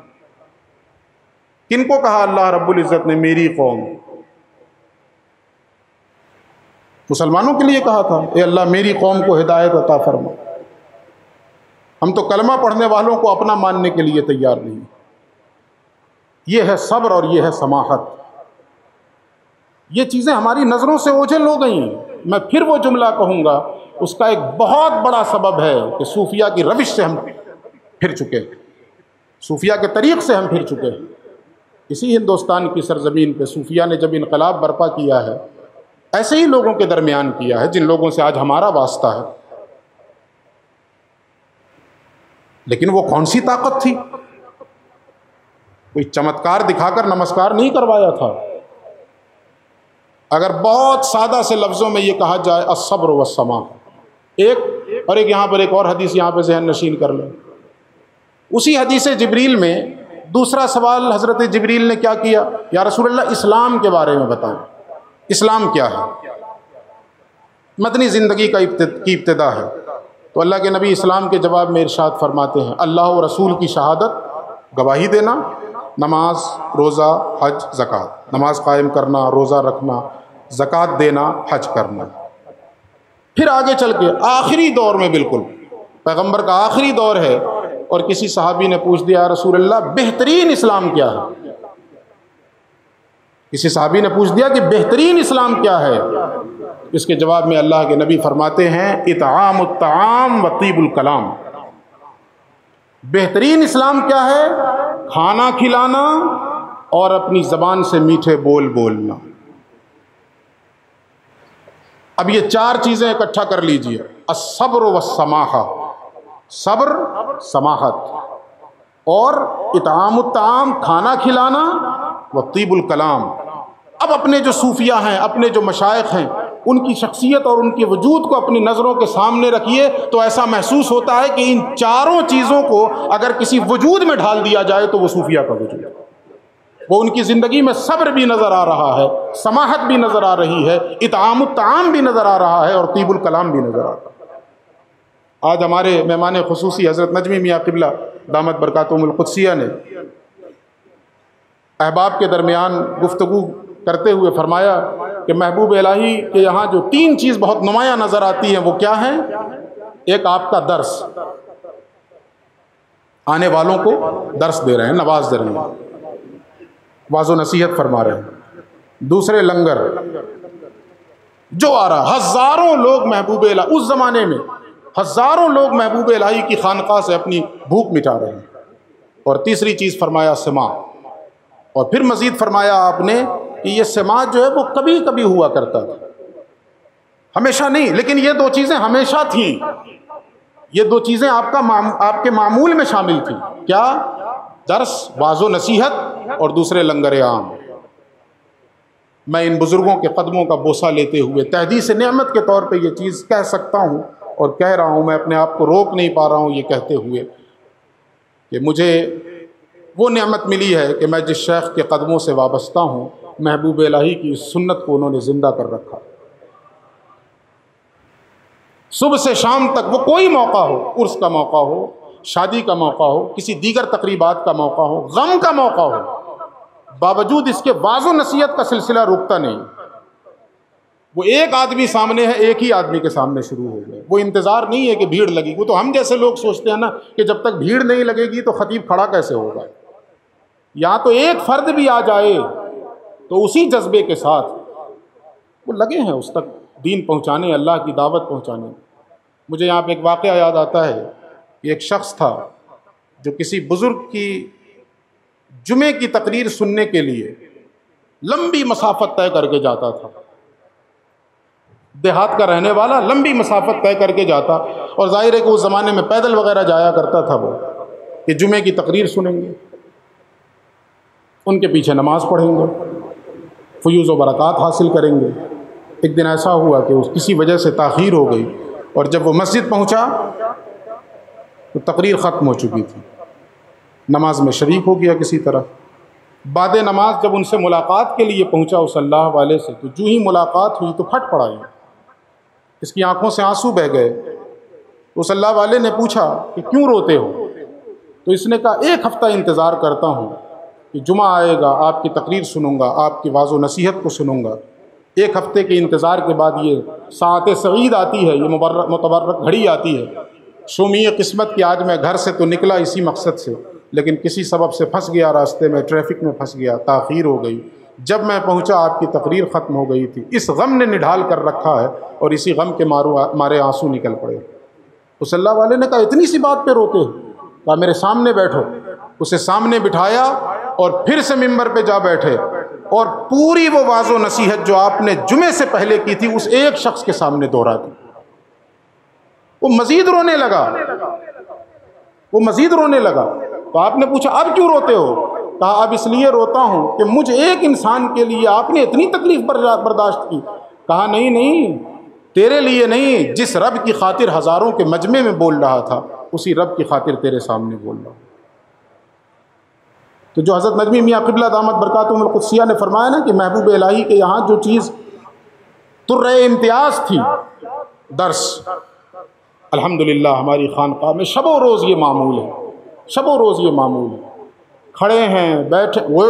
کن کو کہا اللہ رب العزت نے میری قوم؟ مسلمانوں کے لیے کہا تھا، اے اللہ میری قوم کو ہدایت عطا فرما۔ ہم تو کلمہ پڑھنے والوں کو اپنا ماننے کے لیے تیار نہیں۔ یہ ہے صبر اور یہ ہے سماحت۔ یہ چیزیں ہماری نظروں سے اوجھل ہو گئی ہیں۔ میں پھر وہ جملہ کہوں گا، اس کا ایک بہت بڑا سبب ہے کہ صوفیہ کی روش سے ہم پھر چکے، صوفیہ کے طریق سے ہم پھر چکے۔ اسی ہندوستان کی سرزمین پہ صوفیہ نے جب انقلاب برپا کیا ہے، ایسے ہی لوگوں کے درمیان کیا ہے جن لوگوں سے آج ہمارا واسطہ ہے، لیکن وہ کون سی طاقت تھی؟ کوئی چمتکار دکھا کر نمسکار نہیں کروایا تھا۔ اگر بہت سادہ سے لفظوں میں یہ کہا جائے الصبر والسماح، ایک یہاں پر ایک اور حدیث یہاں پہ ذہن نشین کر لیں۔ اسی حدیث جبریل میں دوسرا سوال حضرت جبریل نے کیا کیا؟ یا رسول اللہ اسلام کے بارے میں بتائیں، اسلام کیا ہے؟ مدنی زندگی کی ابتدا ہے، تو اللہ کے نبی اسلام کے جواب میں ارشاد فرماتے ہیں، اللہ و رسول کی شہادت، گواہی دینا، نماز، روزہ، حج، زکوٰۃ۔ نماز قائم کرنا، روزہ رکھنا، زکوٰۃ دینا، حج کرنا۔ پھر آگے چل کے آخری دور میں، بالکل پیغمبر کا آخری دور ہے، اور کسی صحابی نے پوچھ دیا رسول اللہ بہترین اسلام کیا ہے؟ کسی صحابی نے پوچھ دیا کہ بہترین اسلام کیا ہے؟ اس کے جواب میں اللہ کے نبی فرماتے ہیں اطعام الطعام و طیب الکلام۔ بہترین اسلام کیا ہے؟ کھانا کھلانا اور اپنی زبان سے میٹھے بول بولنا۔ اب یہ 4 چیزیں اکٹھا کر لیجئے، الصبر والسماحہ، صبر، سماحت، اور اطعام الطعام، کھانا کھلانا، و طیب الکلام۔ اب اپنے جو صوفیہ ہیں، اپنے جو مشائخ ہیں، ان کی شخصیت اور ان کے وجود کو اپنی نظروں کے سامنے رکھیے تو ایسا محسوس ہوتا ہے کہ ان 4 چیزوں کو اگر کسی وجود میں ڈھال دیا جائے تو وہ صوفیہ کا وجود ہے۔ وہ ان کی زندگی میں صبر بھی نظر آ رہا ہے، سماحت بھی نظر آ رہی ہے، اطعام الطعام بھی نظر آ رہا ہے، اور طیب الکلام بھی نظر آ رہا ہے۔ آج ہمارے مہمان خصوصی حضرت نجمی میاں قبلہ دامت برکاتہم القدسیہ نے احباب کے درمیان گفتگو کرتے ہوئے فرمایا کہ محبوب الہی کے یہاں جو 3 چیز بہت نمایاں نظر آتی ہیں وہ کیا ہیں؟ ایک آپ کا درس، آنے والوں کو درس دے رہے ہیں، نواز دے رہے ہیں، واعظ و نصیحت فرما رہے ہیں۔ دوسرے لنگر جو آ رہا، ہزاروں لوگ محبوب الہی، اس زمانے میں ہزاروں لوگ محبوب الہی کی خانقاہ سے اپنی بھوک مٹا رہے ہیں۔ اور تیسری چیز فرمایا سما، اور پھر مزید فرمایا آپ نے کہ یہ سماج جو ہے وہ کبھی کبھی ہوا کرتا تھا، ہمیشہ نہیں، لیکن یہ دو چیزیں ہمیشہ تھیں، یہ دو چیزیں آپ کے معمول میں شامل تھیں. کیا؟ درس، واعظ و نصیحت، اور دوسرے لنگر عام. میں ان بزرگوں کے قدموں کا بوسہ لیتے ہوئے تحدیث نعمت کے طور پہ یہ چیز کہہ سکتا ہوں، اور کہہ رہا ہوں، میں اپنے آپ کو روک نہیں پا رہا ہوں یہ کہتے ہوئے کہ مجھے وہ نعمت ملی ہے کہ میں جس شیخ کے قدموں سے وابستہ ہوں، محبوب الہی کی اس سنت کو انہوں نے زندہ کر رکھا. صبح سے شام تک، وہ کوئی موقع ہو، عرس کا موقع ہو، شادی کا موقع ہو، کسی دیگر تقریبات کا موقع ہو، غم کا موقع ہو، باوجود اس کے واعظ و نصیحت کا سلسلہ رکتا نہیں. وہ ایک آدمی سامنے ہے، ایک ہی آدمی کے سامنے شروع ہو گئے. وہ انتظار نہیں ہے کہ بھیڑ لگی. وہ تو ہم جیسے لوگ سوچتے ہیں نا کہ جب تک بھیڑ نہیں لگے گی تو خطیب کھڑا کیسے ہوگا. یا تو ایک فرد بھی آ جائے تو اسی جذبے کے ساتھ وہ لگے ہیں اس تک دین پہنچانے، اللہ کی دعوت پہنچانے. مجھے یہاں پہ ایک واقعہ یاد آتا ہے کہ ایک شخص تھا جو کسی بزرگ کی جمعے کی تقریر سننے کے لیے لمبی مسافت طے کر کے جاتا تھا. دیہات کا رہنے والا لمبی مسافت طے کر کے جاتا، اور ظاہر ہے کہ اس زمانے میں پیدل وغیرہ جایا کرتا تھا وہ، کہ جمعے کی تقریر سنیں گے، ان کے پیچھے نماز پڑھیں گے، فیوز و برکات حاصل کریں گے. ایک دن ایسا ہوا کہ کسی وجہ سے تاخیر ہو گئی، اور جب وہ مسجد پہنچا تو تقریر ختم ہو چکی تھی. نماز میں شریک ہو گیا کسی طرح. بعد نماز جب ان سے ملاقات کے لیے پہنچا اس اللہ والے سے، تو جو ہی ملاقات ہوئی تو پھٹ پڑا. اس کی آنکھوں سے آنسو بہہ گئے. اس اللہ والے نے پوچھا کہ کیوں روتے ہو؟ تو اس نے کہا 1 ہفتہ انتظار کرتا ہوں کہ جمعہ آئے گا، آپ کی تقریر سنوں گا، آپ کی واعظ و نصیحت کو سنوں گا. 1 ہفتے کے انتظار کے بعد یہ ساعت سعید آتی ہے، یہ متبرک گھڑی آتی ہے. شومی قسمت کی آج میں گھر سے تو نکلا اسی مقصد سے، لیکن کسی سبب سے پھنس گیا، راستے میں ٹریفک میں پھنس گیا، تاخیر ہو گئی. جب میں پہنچا آپ کی تقریر ختم ہو گئی تھی. اس غم نے نڈھال کر رکھا ہے اور اسی غم کے مارے آنسو نکل پڑے. اس اللہ والے نے کہا اتنی سی بات پہ روتے ہو؟ کہا میرے سامنے بیٹھو. اسے سامنے بٹھایا اور پھر سے ممبر پہ جا بیٹھے، اور پوری وہ واعظ و نصیحت جو آپ نے جمعے سے پہلے کی تھی اس ایک شخص کے سامنے دہرا دی. وہ مزید رونے لگا، وہ مزید رونے لگا. تو آپ نے پوچھا اب کیوں روتے ہو؟ کہا اب اس لیے روتا ہوں کہ مجھ ایک انسان کے لیے آپ نے اتنی تکلیف برداشت کی. کہا نہیں، تیرے لیے نہیں، جس رب کی خاطر ہزاروں کے مجمع میں بول رہا تھا اسی رب کی خاطر تیرے سامنے بول رہا ہوں. تو جو حضرت نجمی میاں قبلہ دامت برکاتہم القدسیہ نے فرمایا نا کہ محبوب الہی کے یہاں جو چیز طرح امتیاز تھی، درس، الحمدللہ ہماری خانقاہ میں شب و روز یہ معمول ہے، شب و روز یہ معمول ہے. کھڑے ہیں، بیٹھے، وہ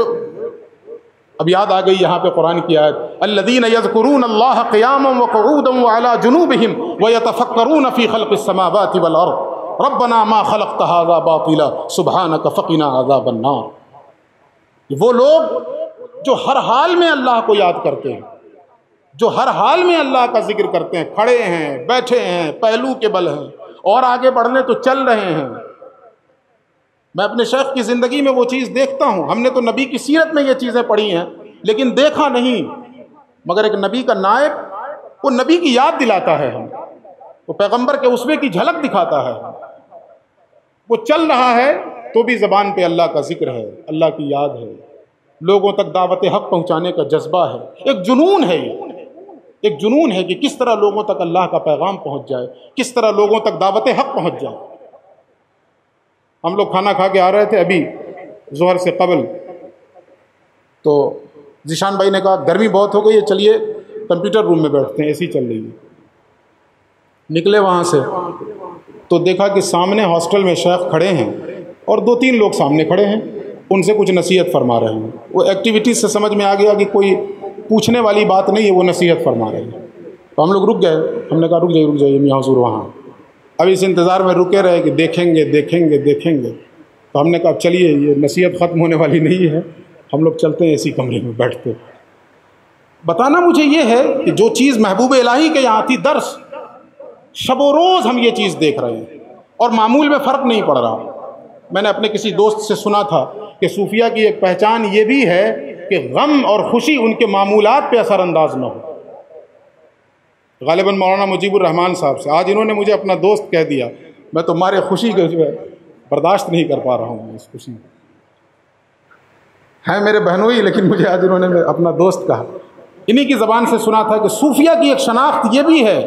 اب یاد آ گئی یہاں پہ قرآن کی آیت، الذین یذکرون اللہ قیاما وقعودا وعلی جنوبہم ویتفکرون فی خلق السماوات والارض ربنا ما خلقت ھذا باطلا سبحانک فقنا عذاب النار. وہ لوگ جو ہر حال میں اللہ کو یاد کرتے ہیں، جو ہر حال میں اللہ کا ذکر کرتے ہیں، کھڑے ہیں، بیٹھے ہیں، پہلو کے بل ہیں، اور آگے بڑھنے تو چل رہے ہیں. میں اپنے شیخ کی زندگی میں وہ چیز دیکھتا ہوں. ہم نے تو نبی کی سیرت میں یہ چیزیں پڑھی ہیں لیکن دیکھا نہیں، مگر ایک نبی کا نائب وہ نبی کی یاد دلاتا ہے، ہم وہ پیغمبر کے اسوے کی جھلک دکھاتا ہے. وہ چل رہا ہے تو بھی زبان پہ اللہ کا ذکر ہے، اللہ کی یاد ہے، لوگوں تک دعوت حق پہنچانے کا جذبہ ہے. ایک جنون ہے، ایک جنون ہے کہ کس طرح لوگوں تک اللہ کا پیغام پہنچ جائے، کس طرح لوگوں تک دعوت حق پہنچ جائے. ہم لوگ کھانا کھا کے آ رہے تھے ابھی ظہر سے قبل، تو ذیشان بھائی نے کہا گرمی بہت ہو گئی ہے، چلیے کمپیوٹر روم میں بیٹھتے ہیں، اے سی چل رہی ہے. نکلے وہاں سے تو دیکھا کہ سامنے ہاسٹل میں شیخ کھڑے ہیں اور 2-3 لوگ سامنے کھڑے ہیں، ان سے کچھ نصیحت فرما رہے ہیں. وہ ایکٹیویٹیز سے سمجھ میں آ گیا کہ کوئی پوچھنے والی بات نہیں ہے، وہ نصیحت فرما رہے ہیں. تو ہم لوگ رک گئے. ہم نے کہا رک جائیے میاں حضور وہاں. اب اس انتظار میں رکے رہے کہ دیکھیں گے. تو ہم نے کہا چلیے یہ نصیحت ختم ہونے والی نہیں ہے، ہم لوگ چلتے ہیں اسی کمرے میں بیٹھتے. بتانا مجھے یہ ہے کہ جو چیز محبوب الہی کے یہاں تھی، درس، شب و روز ہم یہ چیز دیکھ رہے ہیں اور معمول میں فرق نہیں پڑ رہا. میں نے اپنے کسی دوست سے سنا تھا کہ صوفیہ کی ایک پہچان یہ بھی ہے کہ غم اور خوشی ان کے معمولات پہ اثر انداز نہ ہو. غالباً مولانا مجیب الرحمان صاحب سے آج انہوں نے مجھے اپنا دوست کہہ دیا. میں تمہارے خوشی کو جو ہے برداشت نہیں کر پا رہا ہوں. اس خوشی ہیں میرے بہنوئی، لیکن مجھے آج انہوں نے اپنا دوست کہا. انہی کی زبان سے سنا تھا کہ صوفیہ کی ایک شناخت یہ بھی ہے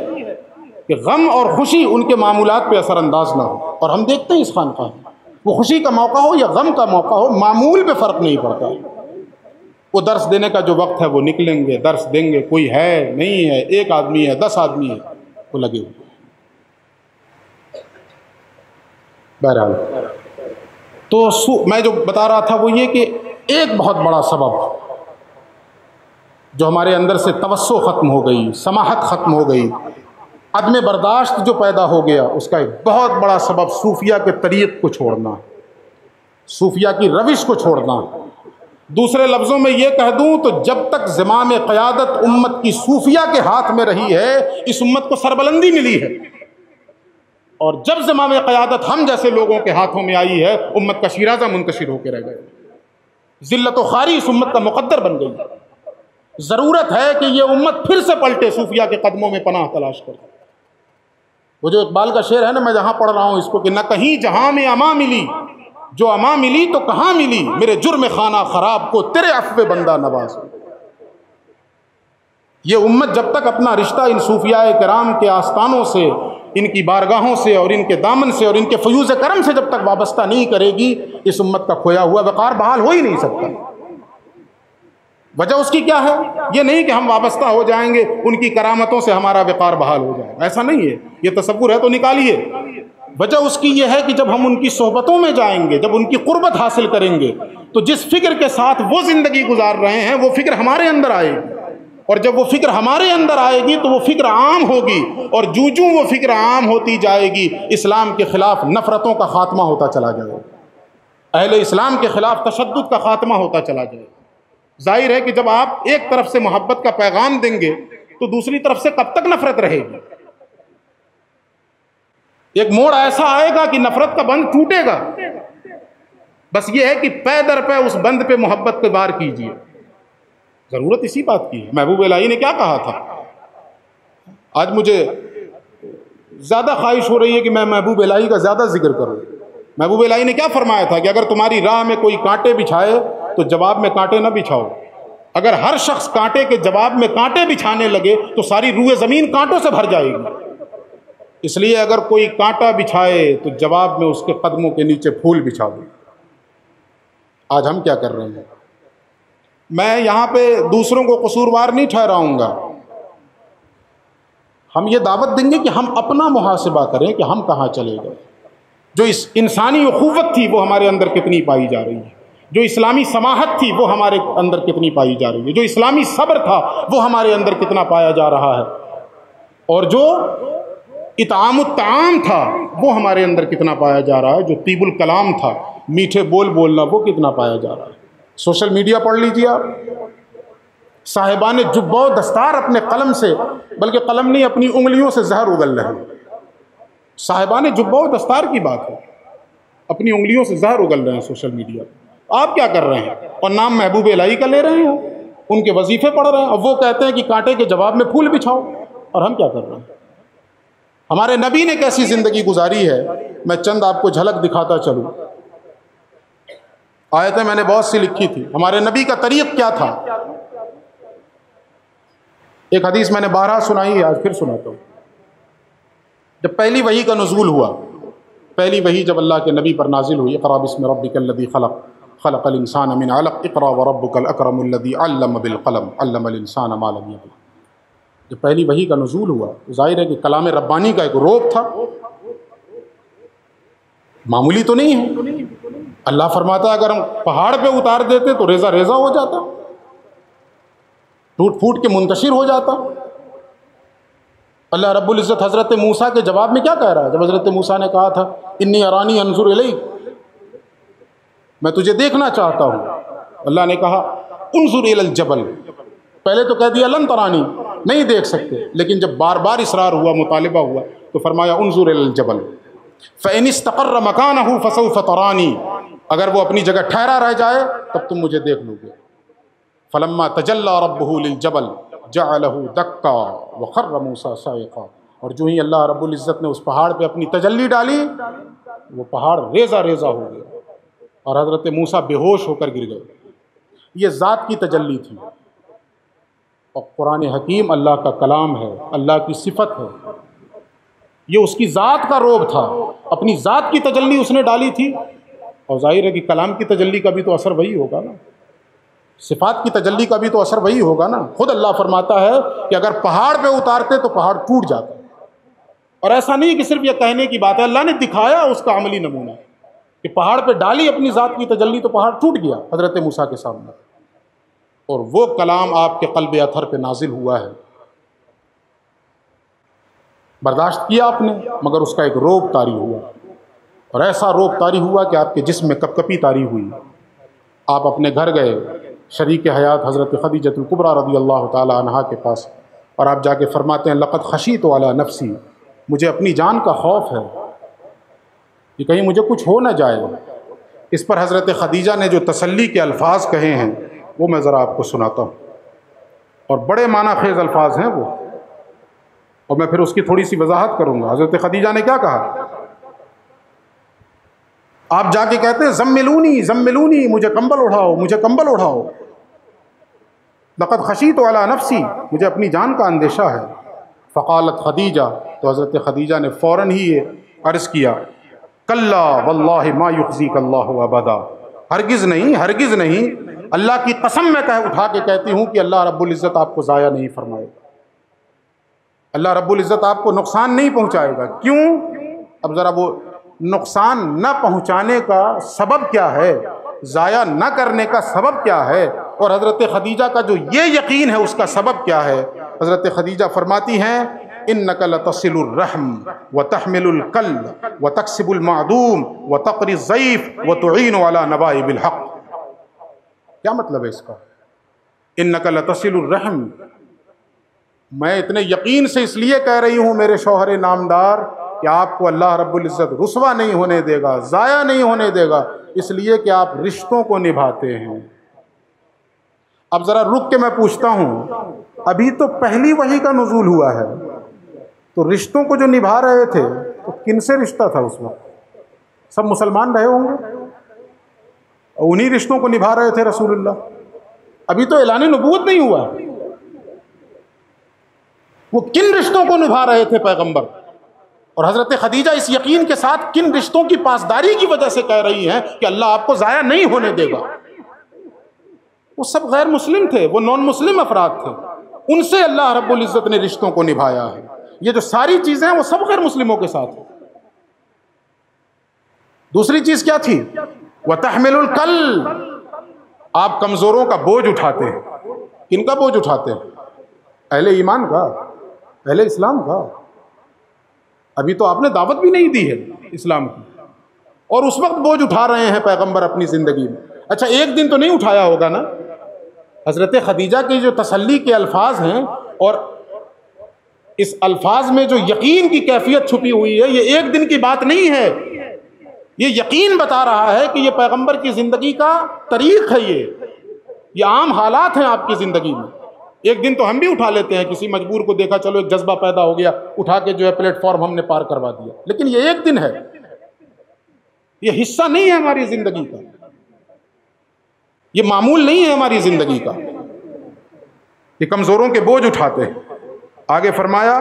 کہ غم اور خوشی ان کے معمولات پہ اثر انداز نہ ہو. اور ہم دیکھتے ہیں اس خانقاہ میں وہ خوشی کا موقع ہو یا غم کا موقع ہو، معمول پہ فرق نہیں پڑتا. وہ درس دینے کا جو وقت ہے وہ نکلیں گے، درس دیں گے. کوئی ہے نہیں ہے، 1 آدمی ہے 10 آدمی ہے، وہ لگے ہوئے. بہرحال تو میں جو بتا رہا تھا وہ یہ کہ ایک بہت بڑا سبب جو ہمارے اندر سے توسع ختم ہو گئی، سماحت ختم ہو گئی، عدم برداشت جو پیدا ہو گیا، اس کا ایک بہت بڑا سبب صوفیہ کے طریق کو چھوڑنا، صوفیہ کی روش کو چھوڑنا. دوسرے لفظوں میں یہ کہہ دوں تو جب تک زمام قیادت امت کی صوفیہ کے ہاتھ میں رہی ہے، اس امت کو سربلندی ملی ہے. اور جب زمام قیادت ہم جیسے لوگوں کے ہاتھوں میں آئی ہے، امت کا شیرازہ منتشر ہو کے رہ گئے. ذلت و خواری اس امت کا مقدر بن گئی. ضرورت ہے کہ یہ امت پھر سے پلٹے، صوفیہ کے قدموں میں پناہ تلاش کرے. وہ جو اقبال کا شعر ہے نا، میں جہاں پڑھ رہا ہوں اس کو، کہ نہ کہیں جہاں میں اما ملی، جو اما ملی تو کہاں ملی، میرے جرم خانہ خراب کو تیرے عفو بندہ نواز. یہ امت جب تک اپنا رشتہ ان صوفیاء کرام کے آستانوں سے، ان کی بارگاہوں سے اور ان کے دامن سے اور ان کے فیوز کرم سے جب تک وابستہ نہیں کرے گی، اس امت کا کھویا ہوا وقار بحال ہو ہی نہیں سکتا. وجہ اس کی کیا ہے؟ یہ نہیں کہ ہم وابستہ ہو جائیں گے ان کی کرامتوں سے ہمارا وقار بحال ہو جائے، ایسا نہیں ہے. یہ تصور ہے تو نکالیے. وجہ اس کی یہ ہے کہ جب ہم ان کی صحبتوں میں جائیں گے، جب ان کی قربت حاصل کریں گے، تو جس فکر کے ساتھ وہ زندگی گزار رہے ہیں وہ فکر ہمارے اندر آئے گی. اور جب وہ فکر ہمارے اندر آئے گی تو وہ فکر عام ہوگی. اور جوں وہ فکر عام ہوتی جائے گی، اسلام کے خلاف نفرتوں کا خاتمہ ہوتا چلا جائے گا، اہل اسلام کے خلاف تشدد کا خاتمہ ہوتا چلا جائے گا. ظاہر ہے کہ جب آپ ایک طرف سے محبت کا پیغام دیں گے تو دوسری طرف سے کب تک نفرت رہے گی؟ ایک موڑ ایسا آئے گا کہ نفرت کا بند ٹوٹے گا. بس یہ ہے کہ پے در پے اس بند پہ محبت کے بار کیجیے. ضرورت اسی بات کی ہے. محبوب الہی نے کیا کہا تھا؟ آج مجھے زیادہ خواہش ہو رہی ہے کہ میں محبوب الہی کا زیادہ ذکر کروں. محبوب الہی نے کیا فرمایا تھا کہ اگر تمہاری راہ میں کوئی کانٹے بچھائے تو جواب میں کانٹے نہ بچھاؤ. اگر ہر شخص کانٹے کے جواب میں کانٹے بچھانے لگے تو ساری روئے زمین کانٹوں سے بھر جائے گی. اس لیے اگر کوئی کانٹا بچھائے تو جواب میں اس کے قدموں کے نیچے پھول بچھا دو. آج ہم کیا کر رہے ہیں؟ میں یہاں پہ دوسروں کو قصوروار نہیں ٹھہراؤں گا. ہم یہ دعوت دیں گے کہ ہم اپنا محاسبہ کریں کہ ہم کہاں چلے گئے. جو اس انسانی اخوت تھی وہ ہمارے اندر کتنی پائی جا رہی ہے، جو اسلامی سماحت تھی وہ ہمارے اندر کتنی پائی جا رہی ہے، جو اسلامی صبر تھا وہ ہمارے اندر کتنا پایا جا رہا ہے، اور جو اطعام الطعام تھا وہ ہمارے اندر کتنا پایا جا رہا ہے، جو طیب الکلام تھا، میٹھے بول بولنا، وہ کتنا پایا جا رہا ہے. سوشل میڈیا پڑھ لیجیے آپ، صاحبان جبہ و دستار اپنے قلم سے، بلکہ قلم نہیں اپنی انگلیوں سے زہر اگل رہے ہیں. صاحبان جبہ و دستار کی بات ہے، اپنی انگلیوں سے زہر اگل رہے ہیں سوشل میڈیا. آپ کیا کر رہے ہیں؟ اور نام محبوب الہی کا لے رہے ہیں، ان کے وظیفے پڑھ رہے ہیں، اور وہ کہتے ہیں کہ کانٹے کے جواب میں پھول بچھاؤ. اور ہم کیا کر رہے ہیں؟ ہمارے نبی نے کیسی زندگی گزاری ہے، میں چند آپ کو جھلک دکھاتا چلوں. آیتیں میں نے بہت سی لکھی تھی. ہمارے نبی کا طریق کیا تھا؟ ایک حدیث میں نے بارہا سنائی ہے، آج پھر سناتا ہوں. جب پہلی وحی کا نزول ہوا، پہلی وحی جب اللہ کے نبی پر نازل ہوئی، اقرأ بسم ربک الذی خلق خلق الانسان من علق اقرأ وربک الاکرم الذی علم بالقلم علم الانسان ما لم یعلم. جب پہلی وحی کا نزول ہوا، ظاہر ہے کہ کلام ربانی کا ایک روپ تھا، معمولی تو نہیں ہے. اللہ فرماتا ہے اگر ہم پہاڑ پہ اتار دیتے تو ریزہ ریزہ ہو جاتا، ٹوٹ پھوٹ کے منتشر ہو جاتا. اللہ رب العزت حضرت موسیٰ کے جواب میں کیا کہہ رہا ہے؟ جب حضرت موسیٰ نے کہا تھا انی ارانی انظر الیک، میں تجھے دیکھنا چاہتا ہوں، اللہ نے کہا انظر الی الجبل. پہلے تو کہہ دیا لن ترانی، نہیں دیکھ سکتے، لیکن جب بار بار اصرار ہوا، مطالبہ ہوا، تو فرمایا انظر الی الجبل فإن استقر مکانہ فسوف ترانی. اگر وہ اپنی جگہ ٹھہرا رہ جائے تب تم مجھے دیکھ لو گے۔ فلما تجلی ربہ للجبل جعلہ دکا وخر موسیٰ صاعقا، اور جو ہی اللہ رب العزت نے اس پہاڑ پہ اپنی تجلی ڈالی وہ پہاڑ ریزہ ریزہ ہو گیا اور حضرت موسیٰ بے ہوش ہو کر گر گئے۔ یہ ذات کی تجلی تھی، اور قرآن حکیم اللہ کا کلام ہے، اللہ کی صفت ہے، یہ اس کی ذات کا روب تھا، اپنی ذات کی تجلی اس نے ڈالی تھی، اور ظاہر ہے کہ کلام کی تجلی کا بھی تو اثر وہی ہوگا نا، صفات کی تجلی کا بھی تو اثر وہی ہوگا نا۔ خود اللہ فرماتا ہے کہ اگر پہاڑ پہ اتارتے تو پہاڑ ٹوٹ جاتا، اور ایسا نہیں کہ صرف یہ کہنے کی بات ہے، اللہ نے دکھایا اس کا عملی نمونہ کہ پہاڑ پہ ڈالی اپنی ذات کی تجلی تو پہاڑ ٹوٹ گیا حضرت موسیٰ کے سامنے، اور وہ کلام آپ کے قلب اطہر پہ نازل ہوا ہے۔ برداشت کیا آپ نے، مگر اس کا ایک روب طاری ہوا، اور ایسا روب طاری ہوا کہ آپ کے جسم میں کپ کپی طاری ہوئی۔ آپ اپنے گھر گئے شریک حیات حضرت خدیجہ الکبریٰ رضی اللہ تعالی عنہا کے پاس، اور آپ جا کے فرماتے ہیں لقد خشیت علی نفسی، مجھے اپنی جان کا خوف ہے کہ کہیں مجھے کچھ ہو نہ جائے۔ اس پر حضرت خدیجہ نے جو تسلی کے الفاظ کہے ہیں وہ میں ذرا آپ کو سناتا ہوں، اور بڑے معنی خیز الفاظ ہیں وہ، اور میں پھر اس کی تھوڑی سی وضاحت کروں گا۔ حضرت خدیجہ نے کیا کہا؟ آپ جا کے کہتے ہیں زملونی زملونی، مجھے کمبل اڑھاؤ، مجھے کمبل اڑھاؤ۔ لقد خشیت علی نفسی، مجھے اپنی جان کا اندیشہ ہے۔ فقالت خدیجہ، تو حضرت خدیجہ نے فوراً ہی یہ عرض کیا کلا واللہ ما یخزیک اللہ ابدا، ہرگز نہیں، ہرگز نہیں، اللہ کی قسم میں اٹھا کے کہتی ہوں کہ اللہ رب العزت آپ کو ضائع نہیں فرمائے گا، اللہ رب العزت آپ کو نقصان نہیں پہنچائے گا۔ کیوں؟ اب ذرا وہ نقصان نہ پہنچانے کا سبب کیا ہے، ضائع نہ کرنے کا سبب کیا ہے، اور حضرت خدیجہ کا جو یہ یقین ہے اس کا سبب کیا ہے۔ حضرت خدیجہ فرماتی ہیں انک لتصل الرحم وتحمل الکل وتکسب المعدوم وتقری الضیف وتعین علی نوائب الحق۔ کیا مطلب ہے اس کا؟ انک لتصل الرحم، میں اتنے یقین سے اس لیے کہہ رہی ہوں میرے شوہر نامدار کہ آپ کو اللہ رب العزت رسوا نہیں ہونے دے گا، ضائع نہیں ہونے دے گا، اس لیے کہ آپ رشتوں کو نبھاتے ہیں۔ اب ذرا رک کے میں پوچھتا ہوں، ابھی تو پہلی وحی کا نزول ہوا ہے، تو رشتوں کو جو نبھا رہے تھے تو کن سے رشتہ تھا اس وقت؟ سب مسلمان رہے ہوں گے، انہی رشتوں کو نبھا رہے تھے رسول اللہ۔ ابھی تو اعلان نبوت نہیں ہوا، وہ کن رشتوں کو نبھا رہے تھے پیغمبر؟ اور حضرت خدیجہ اس یقین کے ساتھ کن رشتوں کی پاسداری کی وجہ سے کہہ رہی ہیں کہ اللہ آپ کو ضائع نہیں ہونے دے گا؟ وہ سب غیر مسلم تھے، وہ نان مسلم افراد تھے، ان سے اللہ رب العزت نے رشتوں کو نبھایا ہے۔ یہ جو ساری چیزیں ہیں وہ سب غیر مسلموں کے ساتھ ہیں۔ دوسری چیز کیا تھی؟ وَتَحْمِلُ الْكَلْ، آپ کمزوروں کا بوجھ اٹھاتے ہیں۔ کن کا بوجھ اٹھاتے ہیں؟ اہل ایمان کا، اہل اسلام کا۔ ابھی تو آپ نے دعوت بھی نہیں دی ہے اسلام کی، اور اس وقت بوجھ اٹھا رہے ہیں پیغمبر اپنی زندگی میں۔ اچھا ایک دن تو نہیں اٹھایا ہوگا نا؟ حضرت خدیجہ کی جو تسلی کے الفاظ ہیں اور اس الفاظ میں جو یقین کی کیفیت چھپی ہوئی ہے، یہ ایک دن کی بات نہیں ہے، یہ یقین بتا رہا ہے کہ یہ پیغمبر کی زندگی کا طریق ہے، یہ عام حالات ہیں آپ کی زندگی میں۔ ایک دن تو ہم بھی اٹھا لیتے ہیں، کسی مجبور کو دیکھا، چلو ایک جذبہ پیدا ہو گیا، اٹھا کے جو ہے پلیٹ فارم ہم نے پار کروا دیا، لیکن یہ ایک دن ہے، یہ حصہ نہیں ہے ہماری زندگی کا، یہ معمول نہیں ہے ہماری زندگی کا۔ یہ کمزوروں کے بوجھ اٹھاتے ہیں۔ آگے فرمایا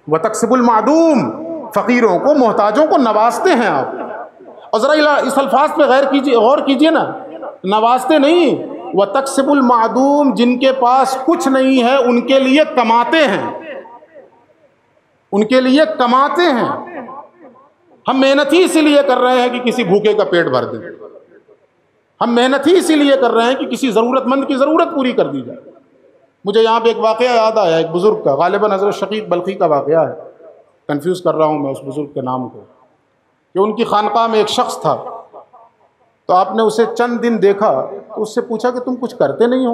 وَتَقْسِبُ الْمَعْدُومِ، فقیروں کو، محتاجوں کو نوازتے ہیں آپ۔ اور ذرا اس الفاظ پہ غور کیجئے نا، نوازتے نہیں، وَتَقْسِبُ الْمَعْدُومِ، جن کے پاس کچھ نہیں ہے ان کے لیے کماتے ہیں، ان کے لیے کماتے ہیں۔ ہم محنت ہی اسی لیے کر رہے ہیں کہ کسی بھوکے کا پیٹ بھر دیں، ہم محنت ہی اسی لیے کر رہے ہیں کہ کسی ضرورت مند کی ضرورت پوری کر دی جائے۔ مجھے یہاں پہ ایک واقعہ یاد آیا، ایک بزرگ کا، غالباً حضرت شقیق بلخی کا واقعہ ہے، کنفیوز کر رہا ہوں میں اس بزرگ کے نام کو، کہ ان کی خانقاہ میں ایک شخص تھا، تو آپ نے اسے چند دن دیکھا تو اس سے پوچھا کہ تم کچھ کرتے نہیں ہو،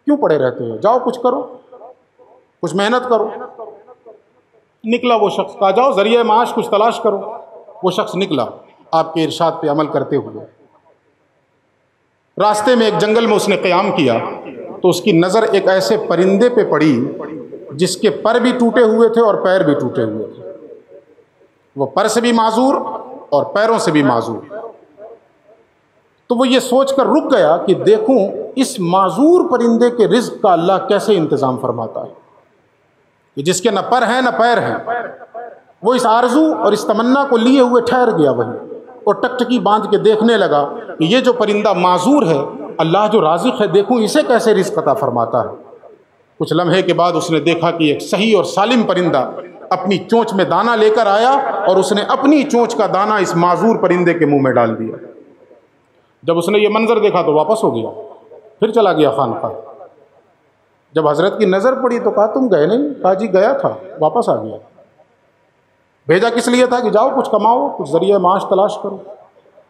کیوں پڑے رہتے ہو، جاؤ کچھ کرو، کچھ محنت کرو۔ نکلا وہ شخص، کہا جاؤ ذریعہ معاش کچھ تلاش کرو۔ وہ شخص نکلا، آپ کے ارشاد پہ عمل کرتے ہوئے راستے میں ایک جنگل میں اس نے قیام کیا تو اس کی نظر ایک ایسے پرندے پہ پڑی جس کے پر بھی ٹوٹے ہوئے تھے اور پیر بھی ٹوٹے ہوئے تھے. وہ پر سے بھی معذور اور پیروں سے بھی معذور. تو وہ یہ سوچ کر رک گیا کہ دیکھوں اس معذور پرندے کے رزق کا اللہ کیسے انتظام فرماتا ہے کہ جس کے نہ پر ہیں نہ پیر ہیں. وہ اس آرزو اور اس تمنا کو لیے ہوئے ٹھہر گیا وہیں اور ٹکٹکی باندھ کے دیکھنے لگا کہ یہ جو پرندہ معذور ہے اللہ جو رازق ہے دیکھوں اسے کیسے رزق عطا فرماتا ہے. کچھ لمحے کے بعد اس نے دیکھا کہ ایک صحیح اور سالم پرندہ اپنی چونچ میں دانہ لے کر آیا اور اس نے اپنی چونچ کا دانہ اس معذور پرندے کے منہ میں ڈال دیا. جب اس نے یہ منظر دیکھا تو واپس ہو گیا, پھر چلا گیا خانقاہ. جب حضرت کی نظر پڑی تو کہا تم گئے نہیں؟ کہا جی گیا تھا, واپس آ گیا. بھیجا کس لیے تھا؟ کہ جاؤ کچھ کماؤ, کچھ ذریعہ معاش تلاش کرو.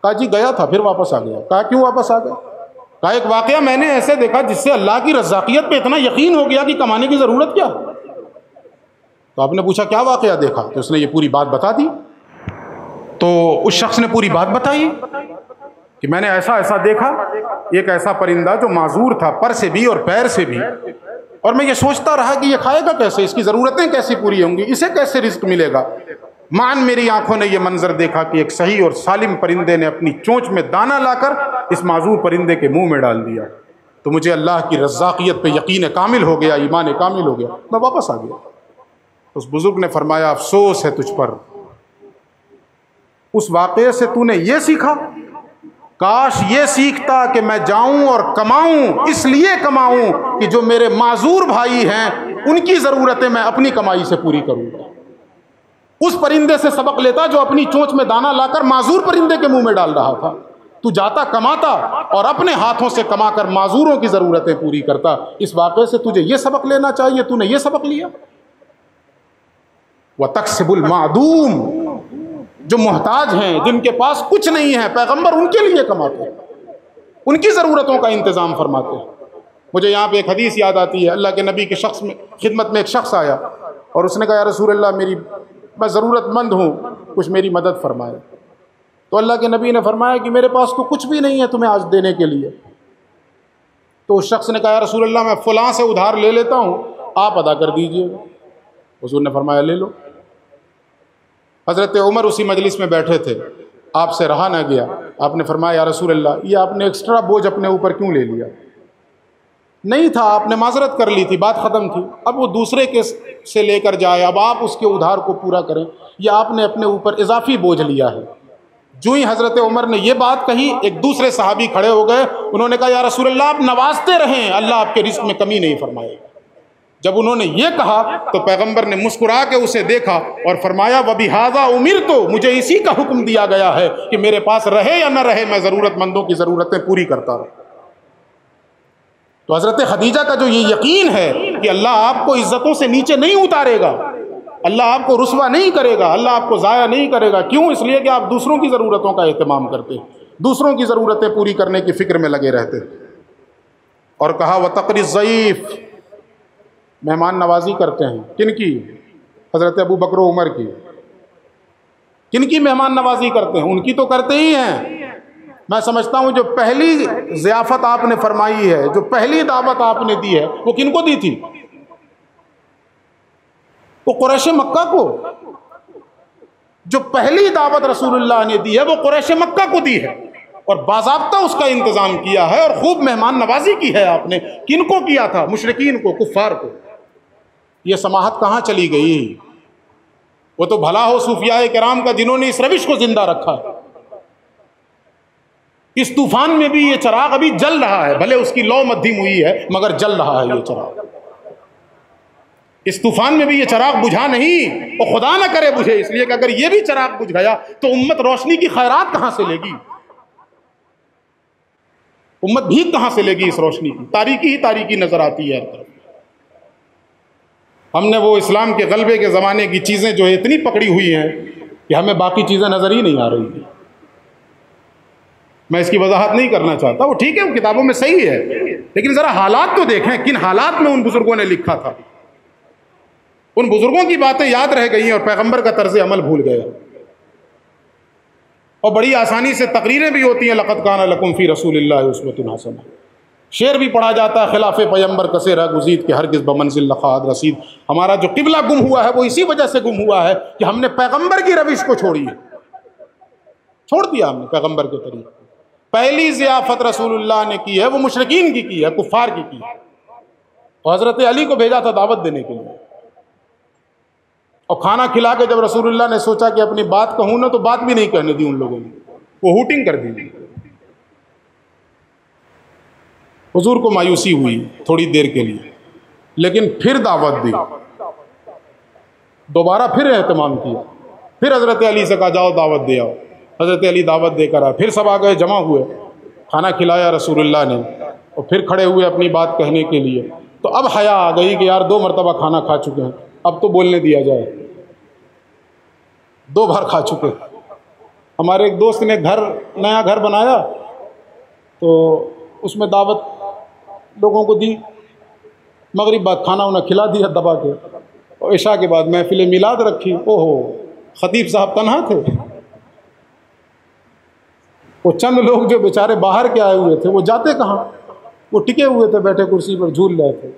کہا جی گیا تھا, پھر واپس آ گیا. کہا کیوں واپس آ گیا؟ کہا ایک واقعہ میں نے ایسے دیکھا جس سے اللہ کی رزاقیت پہ اتنا یقین ہو گیا کہ کمانے کی ضرورت کیا. تو آپ نے پوچھا کیا واقعہ دیکھا؟ تو اس نے یہ پوری بات بتا دی. تو اس شخص نے پوری بات بتائی کہ میں نے ایسا ایسا دیکھا, ایک ایسا پرندہ جو معذور تھا پر سے بھی اور پیر سے بھی, اور میں یہ سوچتا رہا کہ یہ کھائے گا کیسے, اس کی ضرورتیں کیسی پوری ہوں گی, اسے کیسے رزق ملے گا. مان میری آنکھوں نے یہ منظر دیکھا کہ ایک صحیح اور سالم پرندے نے اپنی چونچ میں دانہ لا کر اس معذور پرندے کے منہ میں ڈال دیا. تو مجھے اللہ کی رزاقیت پہ یقین کامل ہو گیا, ایمان کامل ہو گیا, میں واپس آ گیا. اس بزرگ نے فرمایا افسوس ہے تجھ پر, اس واقعے سے تو نے یہ سیکھا, کاش یہ سیکھتا کہ میں جاؤں اور کماؤں, اس لیے کماؤں کہ جو میرے معذور بھائی ہیں ان کی ضرورتیں میں اپنی کمائی سے پوری کروں گا. اس پرندے سے سبق لیتا جو اپنی چونچ میں دانہ لا کر معذور پرندے کے منہ میں ڈال رہا تھا. تو جاتا کماتا اور اپنے ہاتھوں سے کما کر معذوروں کی ضرورتیں پوری کرتا. اس واقعے سے تجھے یہ سبق لینا چاہیے, تو نے یہ سبق لیا. وَتَكْسِبُ الْمَعْدُومِ, جو محتاج ہیں, جن کے پاس کچھ نہیں ہے, پیغمبر ان کے لیے کماتے ہیں, ان کی ضرورتوں کا انتظام فرماتے ہیں. مجھے یہاں پہ ایک حدیث یاد آتی ہے. اللہ کے نبی کے خدمت میں ایک شخص آیا اور اس نے کہا یا رسول اللہ میں ضرورت مند ہوں, کچھ میری مدد فرمائے. تو اللہ کے نبی نے فرمایا کہ میرے پاس تو کچھ بھی نہیں ہے تمہیں آج دینے کے لیے. تو اس شخص نے کہا یا رسول اللہ میں فلاں سے ادھار لے لیتا ہوں, آپ ادا کر دیجئے. حضور نے فرمایا لے لو. حضرت عمر اسی مجلس میں بیٹھے تھے, آپ سے رہا نہ گیا. آپ نے فرمایا یا رسول اللہ یہ آپ نے ایکسٹرا بوجھ اپنے اوپر کیوں لے لیا؟ نہیں تھا, آپ نے معذرت کر لی تھی, بات ختم تھی. اب وہ دوسرے کے سے لے کر جائے, اب آپ اس کے ادھار کو پورا کریں, یا آپ نے اپنے اوپر اضافی بوجھ لیا ہے. جو ہی حضرت عمر نے یہ بات کہی, ایک دوسرے صحابی کھڑے ہو گئے. انہوں نے کہا یا رسول اللہ آپ نوازتے رہیں, اللہ آپ کے رزق میں کمی نہیں فرمائے گا. جب انہوں نے یہ کہا تو پیغمبر نے مسکرا کے اسے دیکھا اور فرمایا وَبِهَذَا أُمِرْتُ, مجھے اسی کا حکم دیا گیا ہے کہ میرے پاس رہے یا نہ رہے میں ضرورت مندوں کی ضرورتیں پوری کرتا رہوں. تو حضرت خدیجہ کا جو یہ یقین ہے کہ اللہ آپ کو عزتوں سے نیچے نہیں اتارے گا, اللہ آپ کو رسوا نہیں کرے گا, اللہ آپ کو ضائع نہیں کرے گا. کیوں؟ اس لیے کہ آپ دوسروں کی ضرورتوں کا اہتمام کرتے, دوسروں کی ضرورتیں پوری کرنے کی فکر میں لگے رہتے. اور کہا وَتَقْرِ الضَّيْفِ, مہمان نوازی کرتے ہیں. کن کی؟ حضرت ابو بکر و عمر کی. کن کی مہمان نوازی کرتے ہیں؟ ان کی تو کرتے ہی ہیں. میں سمجھتا ہوں جو پہلی ضیافت آپ نے فرمائی ہے, جو پہلی دعوت آپ نے دی ہے, وہ کن کو دی تھی؟ وہ قریش مکہ کو. جو پہلی دعوت رسول اللہ نے دی ہے وہ قریش مکہ کو دی ہے, اور باضابطہ اس کا انتظام کیا ہے, اور خوب مہمان نوازی کی ہے آپ نے. کن کو کیا تھا؟ مشرکین کو, کفار کو. یہ سماحت کہاں چلی گئی؟ وہ تو بھلا ہو صوفیاء کرام کا جنہوں نے اس روش کو زندہ رکھا ہے. اس طوفان میں بھی یہ چراغ ابھی جل رہا ہے, بھلے اس کی لو مدھم ہوئی ہے مگر جل رہا ہے یہ چراغ. اس طوفان میں بھی یہ چراغ بجھا نہیں, اور خدا نہ کرے بجھے, اس لیے کہ اگر یہ بھی چراغ بجھ گیا تو امت روشنی کی خیرات کہاں سے لے گی؟ امت بھیک کہاں سے لے گی اس روشنی کی؟ تاریکی ہی تاریکی نظر آتی ہے ہر طرف. ہم نے وہ اسلام کے غلبے کے زمانے کی چیزیں جو ہے اتنی پکڑی ہوئی ہیں کہ ہمیں باقی چیزیں نظر ہی نہیں آ رہی ہیں. میں اس کی وضاحت نہیں کرنا چاہتا, وہ ٹھیک ہے وہ کتابوں میں صحیح ہے, لیکن ذرا حالات تو دیکھیں کن حالات میں ان بزرگوں نے لکھا تھا. ان بزرگوں کی باتیں یاد رہ گئی ہیں اور پیغمبر کا طرز عمل بھول گئے. اور بڑی آسانی سے تقریریں بھی ہوتی ہیں، لقد کان لکم فی رسول اللہ اسوۃ حسنہ، شعر بھی پڑھا جاتا ہے، خلاف پیمبر کسے رہ گزید کہ ہرگز بمنزل لخاد رسید۔ ہمارا جو قبلہ گم ہوا ہے وہ اسی وجہ سے گم ہوا ہے کہ ہم نے پیغمبر کی روش کو چھوڑی ہے، چھوڑ دیا ہم نے پیغمبر کے طریقے۔ پہلی ضیافت رسول اللہ نے کی ہے وہ مشرکین کی ہے، کفار کی ہے، اور حضرت علی کو بھیجا تھا دعوت دینے کے لیے، اور کھانا کھلا کے جب رسول اللہ نے سوچا کہ اپنی بات کہوں نا، تو بات بھی نہیں کہنے دی ان لوگوں نے، وہ ہوٹنگ کر دی۔ حضور کو مایوسی ہوئی تھوڑی دیر کے لیے، لیکن پھر دعوت دی، دوبارہ پھر اہتمام کیا، پھر حضرت علی سے کہا جاؤ دعوت دے آؤ۔ حضرت علی دعوت دے کر آئے، پھر سب آ گئے، جمع ہوئے، کھانا کھلایا رسول اللہ نے، اور پھر کھڑے ہوئے اپنی بات کہنے کے لیے۔ تو اب حیا آ گئی کہ یار 2 مرتبہ کھانا کھا چکے ہیں، اب تو بولنے دیا جائے، 2 بار کھا چکے۔ ہمارے ایک دوست نے نیا گھر بنایا، تو اس میں دعوت لوگوں کو دی، مغرب بعد کھانا انہیں کھلا دیا دبا کے، اور عشاء کے بعد محفل میلاد رکھی۔ اوہو، خطیب صاحب تنہا تھے، وہ چند لوگ جو بیچارے باہر کے آئے ہوئے تھے وہ جاتے کہاں، وہ ٹکے ہوئے تھے، بیٹھے کرسی پر جھول رہے تھے۔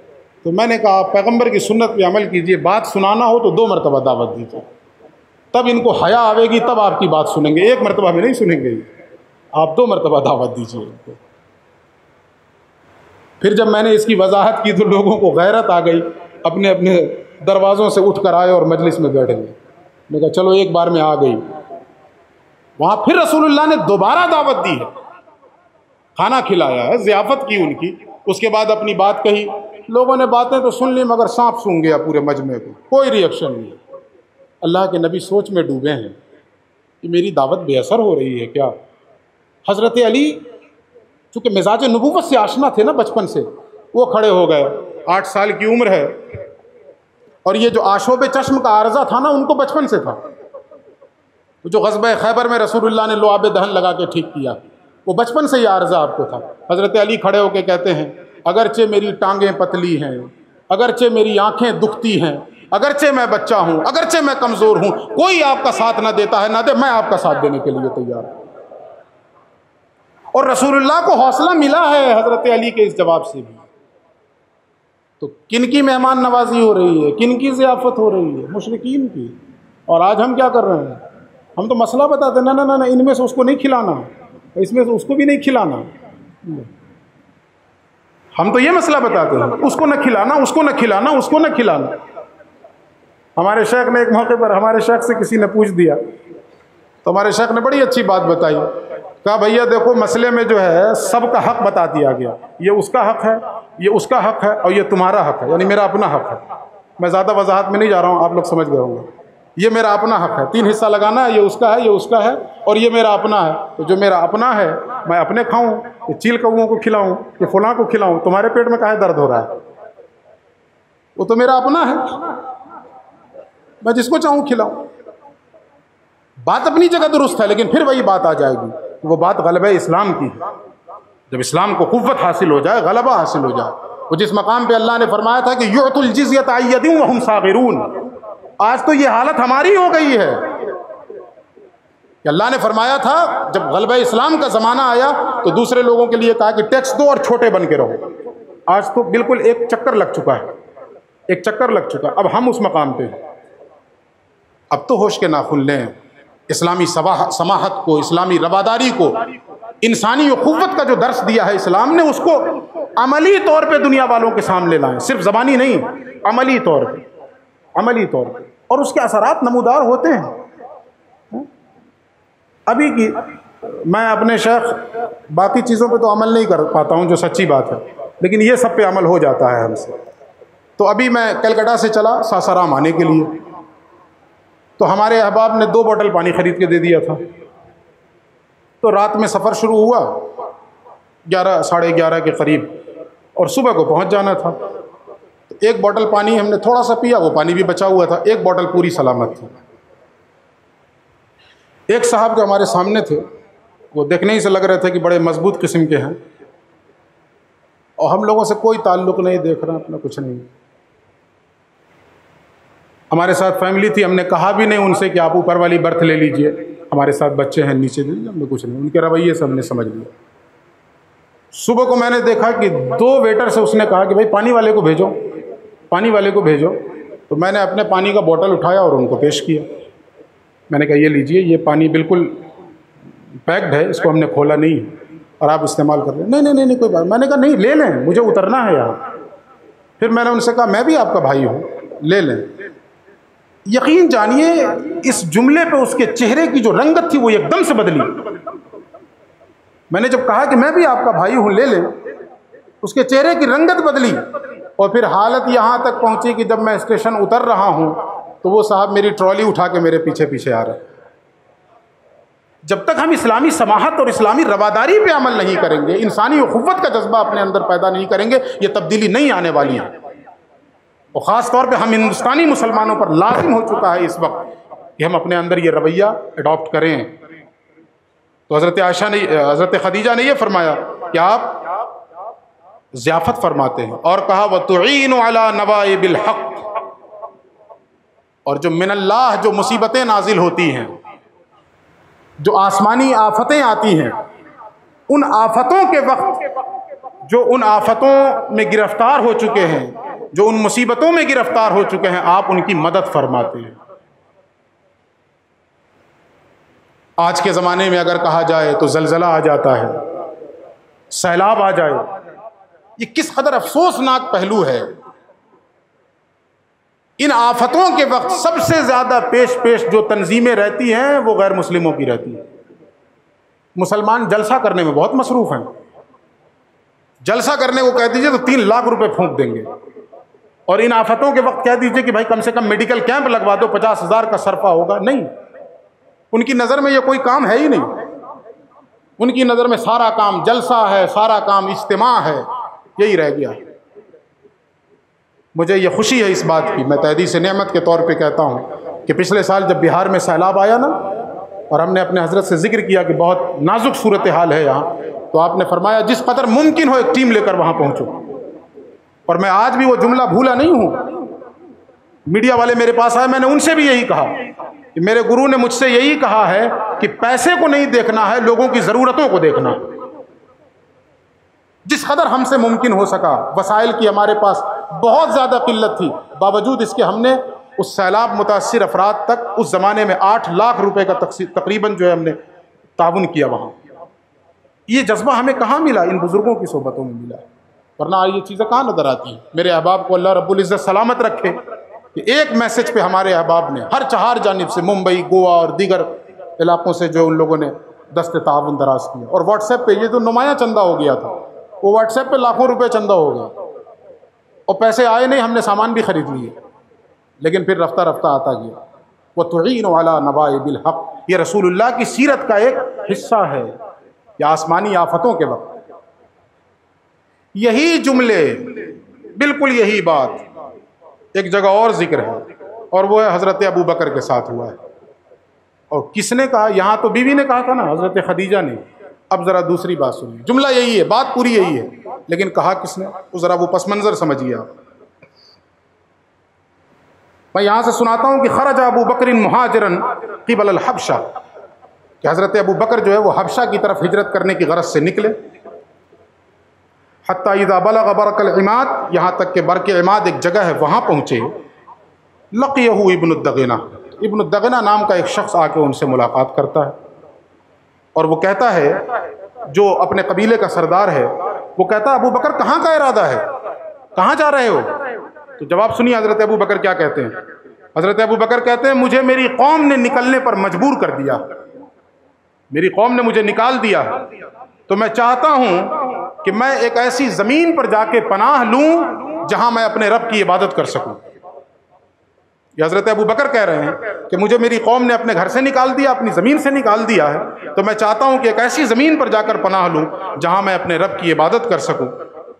تو میں نے کہا پیغمبر کی سنت پہ عمل کیجئے، بات سنانا ہو تو 2 مرتبہ دعوت دیجیے، تب ان کو حیا آئے گی، تب آپ کی بات سنیں گے، 1 مرتبہ میں نہیں سنیں گے، آپ 2 مرتبہ دعوت دیجیے ان کو۔ پھر جب میں نے اس کی وضاحت کی تو لوگوں کو غیرت آ گئی، اپنے اپنے دروازوں سے اٹھ کر آئے اور مجلس میں بیٹھ گئے۔ میں کہا چلو ایک بار میں آ گئی۔ وہاں پھر رسول اللہ نے دوبارہ دعوت دی ہے، کھانا کھلایا ہے، ضیافت کی ان کی، اس کے بعد اپنی بات کہی۔ لوگوں نے باتیں تو سن لی مگر سانپ سونگ گیا پورے مجمع کو، کوئی ری ایکشن نہیں۔ اللہ کے نبی سوچ میں ڈوبے ہیں کہ میری دعوت بے اثر ہو رہی ہے کیا؟ حضرت علی چونکہ مزاج نبوت سے آشنا تھے نا بچپن سے، وہ کھڑے ہو گئے، 8 سال کی عمر ہے، اور یہ جو آشوب چشم کا عارضہ تھا نا ان کو بچپن سے تھا، جو غزوہ خیبر میں رسول اللہ نے لعاب دہن لگا کے ٹھیک کیا، وہ بچپن سے یہ عارضہ آپ کو تھا۔ حضرت علی کھڑے ہو کے کہتے ہیں اگرچہ میری ٹانگیں پتلی ہیں، اگرچہ میری آنکھیں دکھتی ہیں، اگرچہ میں بچہ ہوں، اگرچہ میں کمزور ہوں، کوئی آپ کا ساتھ نہ دیتا ہے نہ دے، میں آپ کا ساتھ دینے کے لیے تیار ہوں۔ اور رسول اللہ کو حوصلہ ملا ہے حضرت علی کے اس جواب سے بھی۔ تو کن کی مہمان نوازی ہو رہی ہے، کن کی ضیافت ہو رہی ہے؟ مشرکین کی۔ اور آج ہم کیا کر رہے ہیں؟ ہم تو مسئلہ بتاتے ہیں، نہ ان میں سے اس کو نہیں کھلانا، اس میں سے اس کو بھی نہیں کھلانا۔ ہم تو یہ مسئلہ بتاتے ہیں، اس کو نہ کھلانا، اس کو نہ کھلانا، اس کو نہ کھلانا۔ ہمارے شیخ نے ایک موقع پر ہمارے شیخ سے کسی نے پوچھ دیا، تو ہمارے شیخ نے بڑی اچھی بات بتائی، کہا بھیا دیکھو مسئلے میں جو ہے سب کا حق بتا دیا گیا، یہ اس کا حق ہے، یہ اس کا حق ہے، اور یہ تمہارا حق ہے، یعنی میرا اپنا حق ہے۔ میں زیادہ وضاحت میں نہیں جا رہا ہوں، آپ لوگ سمجھ گئے ہوں گے۔ یہ میرا اپنا حق ہے، 3 حصہ لگانا ہے، یہ اس کا ہے، یہ اس کا ہے، اور یہ میرا اپنا ہے۔ تو جو میرا اپنا ہے میں اپنے کھاؤں، یہ چیل کوؤں کو کھلاؤں، یہ فلاں کو کھلاؤں، تمہارے پیٹ میں کاہے درد ہو رہا ہے؟ وہ تو میرا اپنا ہے، میں جس کو چاہوں کھلاؤں۔ بات اپنی جگہ درست ہے، لیکن پھر وہی بات آ جائے گی، وہ بات غلبہ اسلام کی ہے۔ جب اسلام کو قوت حاصل ہو جائے، غلبہ حاصل ہو جائے، وہ جس مقام پہ اللہ نے فرمایا تھا کہ یعطوا الجزیۃ عن ید وہم صاغرون، آج تو یہ حالت ہماری ہو گئی ہے کہ اللہ نے فرمایا تھا جب غلبہ اسلام کا زمانہ آیا تو دوسرے لوگوں کے لیے کہا کہ ٹیکس دو اور چھوٹے بن کے رہو۔ آج تو بالکل ایک چکر لگ چکا ہے، ایک چکر لگ چکا۔ اب ہم اس مقام پہ، اب تو ہوش کے ناخن لیں، اسلامی سماحت کو، اسلامی رواداری کو، انسانی اخوت کا جو درس دیا ہے اسلام نے، اس کو عملی طور پہ دنیا والوں کے سامنے لائیں، صرف زبانی نہیں، عملی طور پہ، عملی طور پہ، اور اس کے اثرات نمودار ہوتے ہیں۔ ابھی کی میں اپنے شیخ باقی چیزوں پہ تو عمل نہیں کر پاتا ہوں جو سچی بات ہے، لیکن یہ سب پہ عمل ہو جاتا ہے ہم سے۔ تو ابھی میں کلکتہ سے چلا ساسارام آنے کے لیے، تو ہمارے احباب نے 2 بوتل پانی خرید کے دے دیا تھا۔ تو رات میں سفر شروع ہوا 11 ساڑھے 11 کے قریب، اور صبح کو پہنچ جانا تھا۔ تو 1 بوتل پانی ہم نے تھوڑا سا پیا، وہ پانی بھی بچا ہوا تھا، 1 بوتل پوری سلامت تھی۔ ایک صاحب جو ہمارے سامنے تھے، وہ دیکھنے ہی سے لگ رہے تھے کہ بڑے مضبوط قسم کے ہیں، اور ہم لوگوں سے کوئی تعلق نہیں، دیکھ رہے ہیں اپنا کچھ نہیں۔ ہمارے ساتھ فیملی تھی، ہم نے کہا بھی نہیں ان سے کہ آپ اوپر والی برتھ لے لیجئے، ہمارے ساتھ بچے ہیں نیچے دے دیجیے، ہم نے کچھ نہیں، ان کے رویے سے ہم نے سمجھ لیا۔ صبح کو میں نے دیکھا کہ 2 ویٹر سے اس نے کہا کہ بھائی پانی والے کو بھیجو، پانی والے کو بھیجو۔ تو میں نے اپنے پانی کا بوتل اٹھایا اور ان کو پیش کیا، میں نے کہا یہ لیجئے، یہ پانی بالکل پیکڈ ہے، اس کو ہم نے کھولا نہیں ہے اور آپ استعمال کر لیں۔ نہیں کوئی بات، میں نے کہا نہیں لے لیں، مجھے اترنا ہے یہاں۔ پھر میں نے ان سے کہا میں بھی آپ کا بھائی ہوں، لے لیں۔ یقین جانیے اس جملے پہ اس کے چہرے کی جو رنگت تھی وہ ایک دم سے بدلی۔ میں نے جب کہا کہ میں بھی آپ کا بھائی ہوں لے لیں، اس کے چہرے کی رنگت بدلی، اور پھر حالت یہاں تک پہنچی کہ جب میں اسٹیشن اتر رہا ہوں تو وہ صاحب میری ٹرالی اٹھا کے میرے پیچھے پیچھے آ رہے۔ جب تک ہم اسلامی سماحت اور اسلامی رواداری پہ عمل نہیں کریں گے، انسانی اخوت کا جذبہ اپنے اندر پیدا نہیں کریں گے، یہ تبدیلی نہیں آنے والی ہے۔ اور خاص طور پہ ہم ہندوستانی مسلمانوں پر لازم ہو چکا ہے اس وقت کہ ہم اپنے اندر یہ رویہ اڈاپٹ کریں۔ تو حضرت خدیجہ نے یہ فرمایا کہ آپ ضیافت فرماتے ہیں، اور کہا وَتُعِينُ عَلَى نَوَائِبِ الْحَقِّ، اور جو من اللہ جو مصیبتیں نازل ہوتی ہیں، جو آسمانی آفتیں آتی ہیں، ان آفتوں کے وقت جو ان آفتوں میں گرفتار ہو چکے ہیں، جو ان مصیبتوں میں گرفتار ہو چکے ہیں، آپ ان کی مدد فرماتے ہیں۔ آج کے زمانے میں اگر کہا جائے تو زلزلہ آ جاتا ہے، سیلاب آ جائے، یہ کس قدر افسوسناک پہلو ہے۔ ان آفتوں کے وقت سب سے زیادہ پیش جو تنظیمیں رہتی ہیں وہ غیر مسلموں کی رہتی ہیں۔ مسلمان جلسہ کرنے میں بہت مصروف ہیں، جلسہ کرنے کو کہہ دیجئے تو 3 لاکھ روپے پھونک دیں گے، اور ان آفتوں کے وقت کہہ دیجئے کہ بھائی کم سے کم میڈیکل کیمپ لگوا دو، 50,000 کا صرفہ ہوگا۔ نہیں، ان کی نظر میں یہ کوئی کام ہے ہی نہیں، ان کی نظر میں سارا کام جلسہ ہے، سارا کام اجتماع ہے، یہی رہ گیا۔ مجھے یہ خوشی ہے اس بات کی، میں تحدیث نعمت کے طور پہ کہتا ہوں کہ پچھلے سال جب بہار میں سیلاب آیا نا، اور ہم نے اپنے حضرت سے ذکر کیا کہ بہت نازک صورتحال ہے یہاں، تو آپ نے فرمایا جس قدر ممکن ہو ایک ٹیم لے کر وہاں پہنچو، اور میں آج بھی وہ جملہ بھولا نہیں ہوں۔ میڈیا والے میرے پاس آئے، میں نے ان سے بھی یہی کہا کہ میرے گرو نے مجھ سے یہی کہا ہے کہ پیسے کو نہیں دیکھنا ہے، لوگوں کی ضرورتوں کو دیکھنا۔ جس قدر ہم سے ممکن ہو سکا، وسائل کی ہمارے پاس بہت زیادہ قلت تھی، باوجود اس کے ہم نے اس سیلاب متاثر افراد تک اس زمانے میں 8 لاکھ روپے کا تقریباً جو ہے ہم نے تعاون کیا وہاں۔ یہ جذبہ ہمیں کہاں ملا؟ ان بزرگوں کی صحبتوں میں ملا، ورنہ یہ چیزیں کہاں نظر آتی ہیں۔ میرے احباب کو اللہ رب العزت سلامت رکھے کہ ایک میسج پہ ہمارے احباب نے ہر 4 جانب سے، ممبئی، گوا اور دیگر علاقوں سے جو ان لوگوں نے دست تعاون دراز کیا، اور واٹس ایپ پہ یہ جو نمایاں چندہ ہو گیا تھا، وہ واٹس ایپ پہ لاکھوں روپے چندہ ہو گیا، اور پیسے آئے نہیں، ہم نے سامان بھی خرید لیے، لیکن پھر رفتہ رفتہ آتا گیا۔ وَتُعِينُ عَلَى نَوَائِبِ الْحَقِّ، یہ رسول اللہ کی سیرت کا ایک حصہ ہے، یا آسمانی آفتوں کے وقت یہی جملے، بالکل یہی بات ایک جگہ اور ذکر ہے، اور وہ ہے حضرت ابو بکر کے ساتھ ہوا ہے۔ اور کس نے کہا؟ یہاں تو بیوی نے کہا تھا نا، حضرت خدیجہ نے۔ اب ذرا دوسری بات سنیے، جملہ یہی ہے، بات پوری یہی ہے، لیکن کہا کس نے؟ ذرا وہ پس منظر سمجھیے آپ۔ میں یہاں سے سناتا ہوں کہ خرج ابو بکر مہاجرن قبل الحبشہ، کہ حضرت ابو بکر جو ہے وہ حبشہ کی طرف ہجرت کرنے کی غرض سے نکلے۔ حتی اذا بلغ برک العماد، یہاں تک کہ برک عماد ایک جگہ ہے وہاں پہنچے۔ لقیہ ابن الدغنہ، ابن الدغنہ نام کا ایک شخص آ کے ان سے ملاقات کرتا ہے، اور وہ کہتا ہے، جو اپنے قبیلے کا سردار ہے، وہ کہتا ہے ابو بکر کہاں کا ارادہ ہے، کہاں جا رہے ہو؟ تو جواب سنیے حضرت ابو بکر کیا کہتے ہیں۔ حضرت ابو بکر کہتے ہیں مجھے میری قوم نے نکلنے پر مجبور کر دیا، میری قوم نے مجھے نکال دیا، تو میں چاہتا ہوں کہ میں ایک ایسی زمین پر جا کے پناہ لوں جہاں میں اپنے رب کی عبادت کر سکوں۔ یہ حضرت ابو بکر کہہ رہے ہیں کہ مجھے میری قوم نے اپنے گھر سے نکال دیا، اپنی زمین سے نکال دیا ہے، تو میں چاہتا ہوں کہ ایک ایسی زمین پر جا کر پناہ لوں جہاں میں اپنے رب کی عبادت کر سکوں۔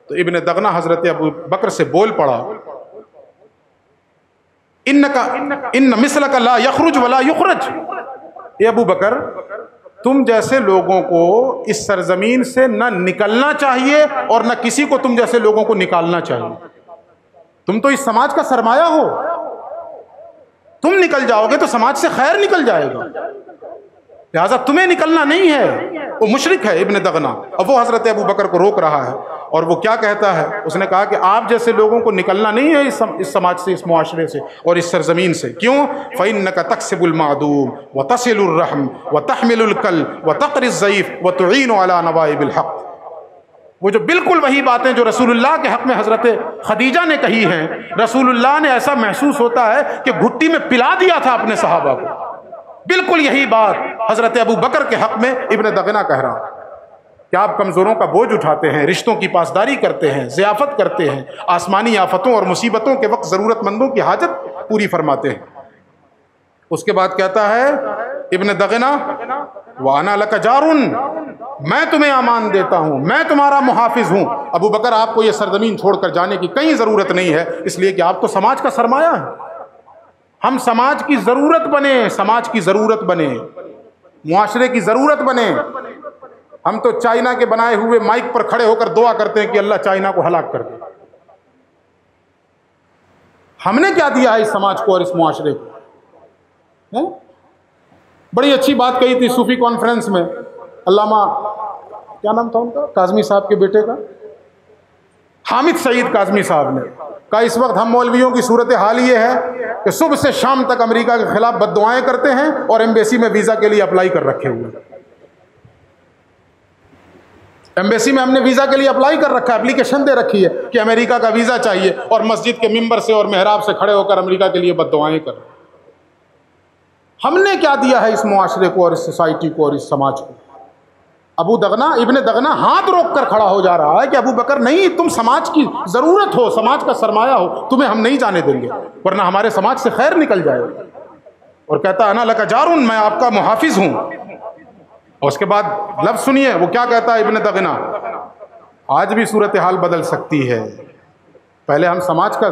تو ابن دغنہ حضرت ابو بکر سے بول پڑا، ان مثلک لا یخرج ولا یخرج، اے ابو بکر تم جیسے لوگوں کو اس سرزمین سے نہ نکلنا چاہیے اور نہ کسی کو تم جیسے لوگوں کو نکالنا چاہیے، تم تو اس سماج کا سرمایہ ہو، تم نکل جاؤ گے تو سماج سے خیر نکل جائے گا، لہٰذا تمہیں نکلنا نہیں ہے۔ وہ مشرک ہے ابن دغنہ، اب وہ حضرت ابو بکر کو روک رہا ہے، اور وہ کیا کہتا ہے؟ اس نے کہا کہ آپ جیسے لوگوں کو نکلنا نہیں ہے اس سماج سے، اس معاشرے سے اور اس سرزمین سے۔ کیوں؟ فَإِنَّكَ تَكْسِبُ الْمَعْدُومَ وَتَصِلُ الرَّحْمَ وَتَحْمِلُ الْكَلَّ وَتَقْرِي الضَّيْفَ وَتُعِينُ عَلَى نَوَائِبِ الْحَقِّ۔ وہ جو بالکل وہی باتیں جو رسول اللہ کے حق میں حضرت خدیجہ نے کہی ہیں، رسول اللہ نے ایسا محسوس ہوتا ہے کہ گھٹی میں پلا دیا تھا اپنے صحابہ کو، بالکل یہی بات حضرت ابو بکر کے حق میں ابن دغنہ کہہ رہا کہ آپ کمزوروں کا بوجھ اٹھاتے ہیں، رشتوں کی پاسداری کرتے ہیں، ضیافت کرتے ہیں، آسمانی آفتوں اور مصیبتوں کے وقت ضرورت مندوں کی حاجت پوری فرماتے ہیں۔ اس کے بعد کہتا ہے ابن دغنہ وَأَنَا لَكَ جَارٌ، میں تمہیں امان دیتا ہوں، میں تمہارا محافظ ہوں۔ ابو بکر آپ کو یہ سرزمین چھوڑ کر جانے کی کہیں ضرورت نہیں ہے، اس لیے کہ آپ تو سماج کا سرمایہ ہیں۔ ہم سماج کی ضرورت بنے، سماج کی ضرورت بنے، معاشرے کی ضرورت بنے۔ ہم تو چائنا کے بنائے ہوئے مائک پر کھڑے ہو کر دعا کرتے ہیں کہ اللہ چائنا کو ہلاک کر دے۔ ہم نے کیا دیا ہے اس سماج کو اور اس معاشرے کو؟ بڑی اچھی بات کہی تھی صوفی کانفرنس میں علامہ کیا نام تھا ان کا، کاظمی صاحب کے بیٹے کا، حامد سعید کاظمی صاحب نے کہا اس وقت ہم مولویوں کی صورتحال یہ ہے کہ صبح سے شام تک امریکہ کے خلاف بد دعائیں کرتے ہیں اور ایمبیسی میں ویزا کے لیے اپلائی کر رکھے ہوئے ہیں۔ ایمبیسی میں ہم نے ویزا کے لیے اپلائی کر رکھا ہے، اپلیکیشن دے رکھی ہے کہ امریکہ کا ویزا چاہیے، اور مسجد کے ممبر سے اور محراب سے کھڑے ہو کر امریکہ کے لیے بد دعائیں کر رہے ہیں۔ ہم نے کیا دیا ہے اس معاشرے کو اور اس سوسائٹی کو اور اس سماج کو؟ ابن دغنہ ہاتھ روک کر کھڑا ہو جا رہا ہے کہ ابو بکر نہیں، تم سماج کی ضرورت ہو، سماج کا سرمایہ ہو، تمہیں ہم نہیں جانے دیں گے ورنہ ہمارے سماج سے خیر نکل جائے گا۔ اور کہتا انا لک جارن، میں آپ کا محافظ ہوں۔ اور اس کے بعد لفظ سنیے وہ کیا کہتا ہے ابن دغنہ، آج بھی صورتحال بدل سکتی ہے، پہلے ہم سماج کا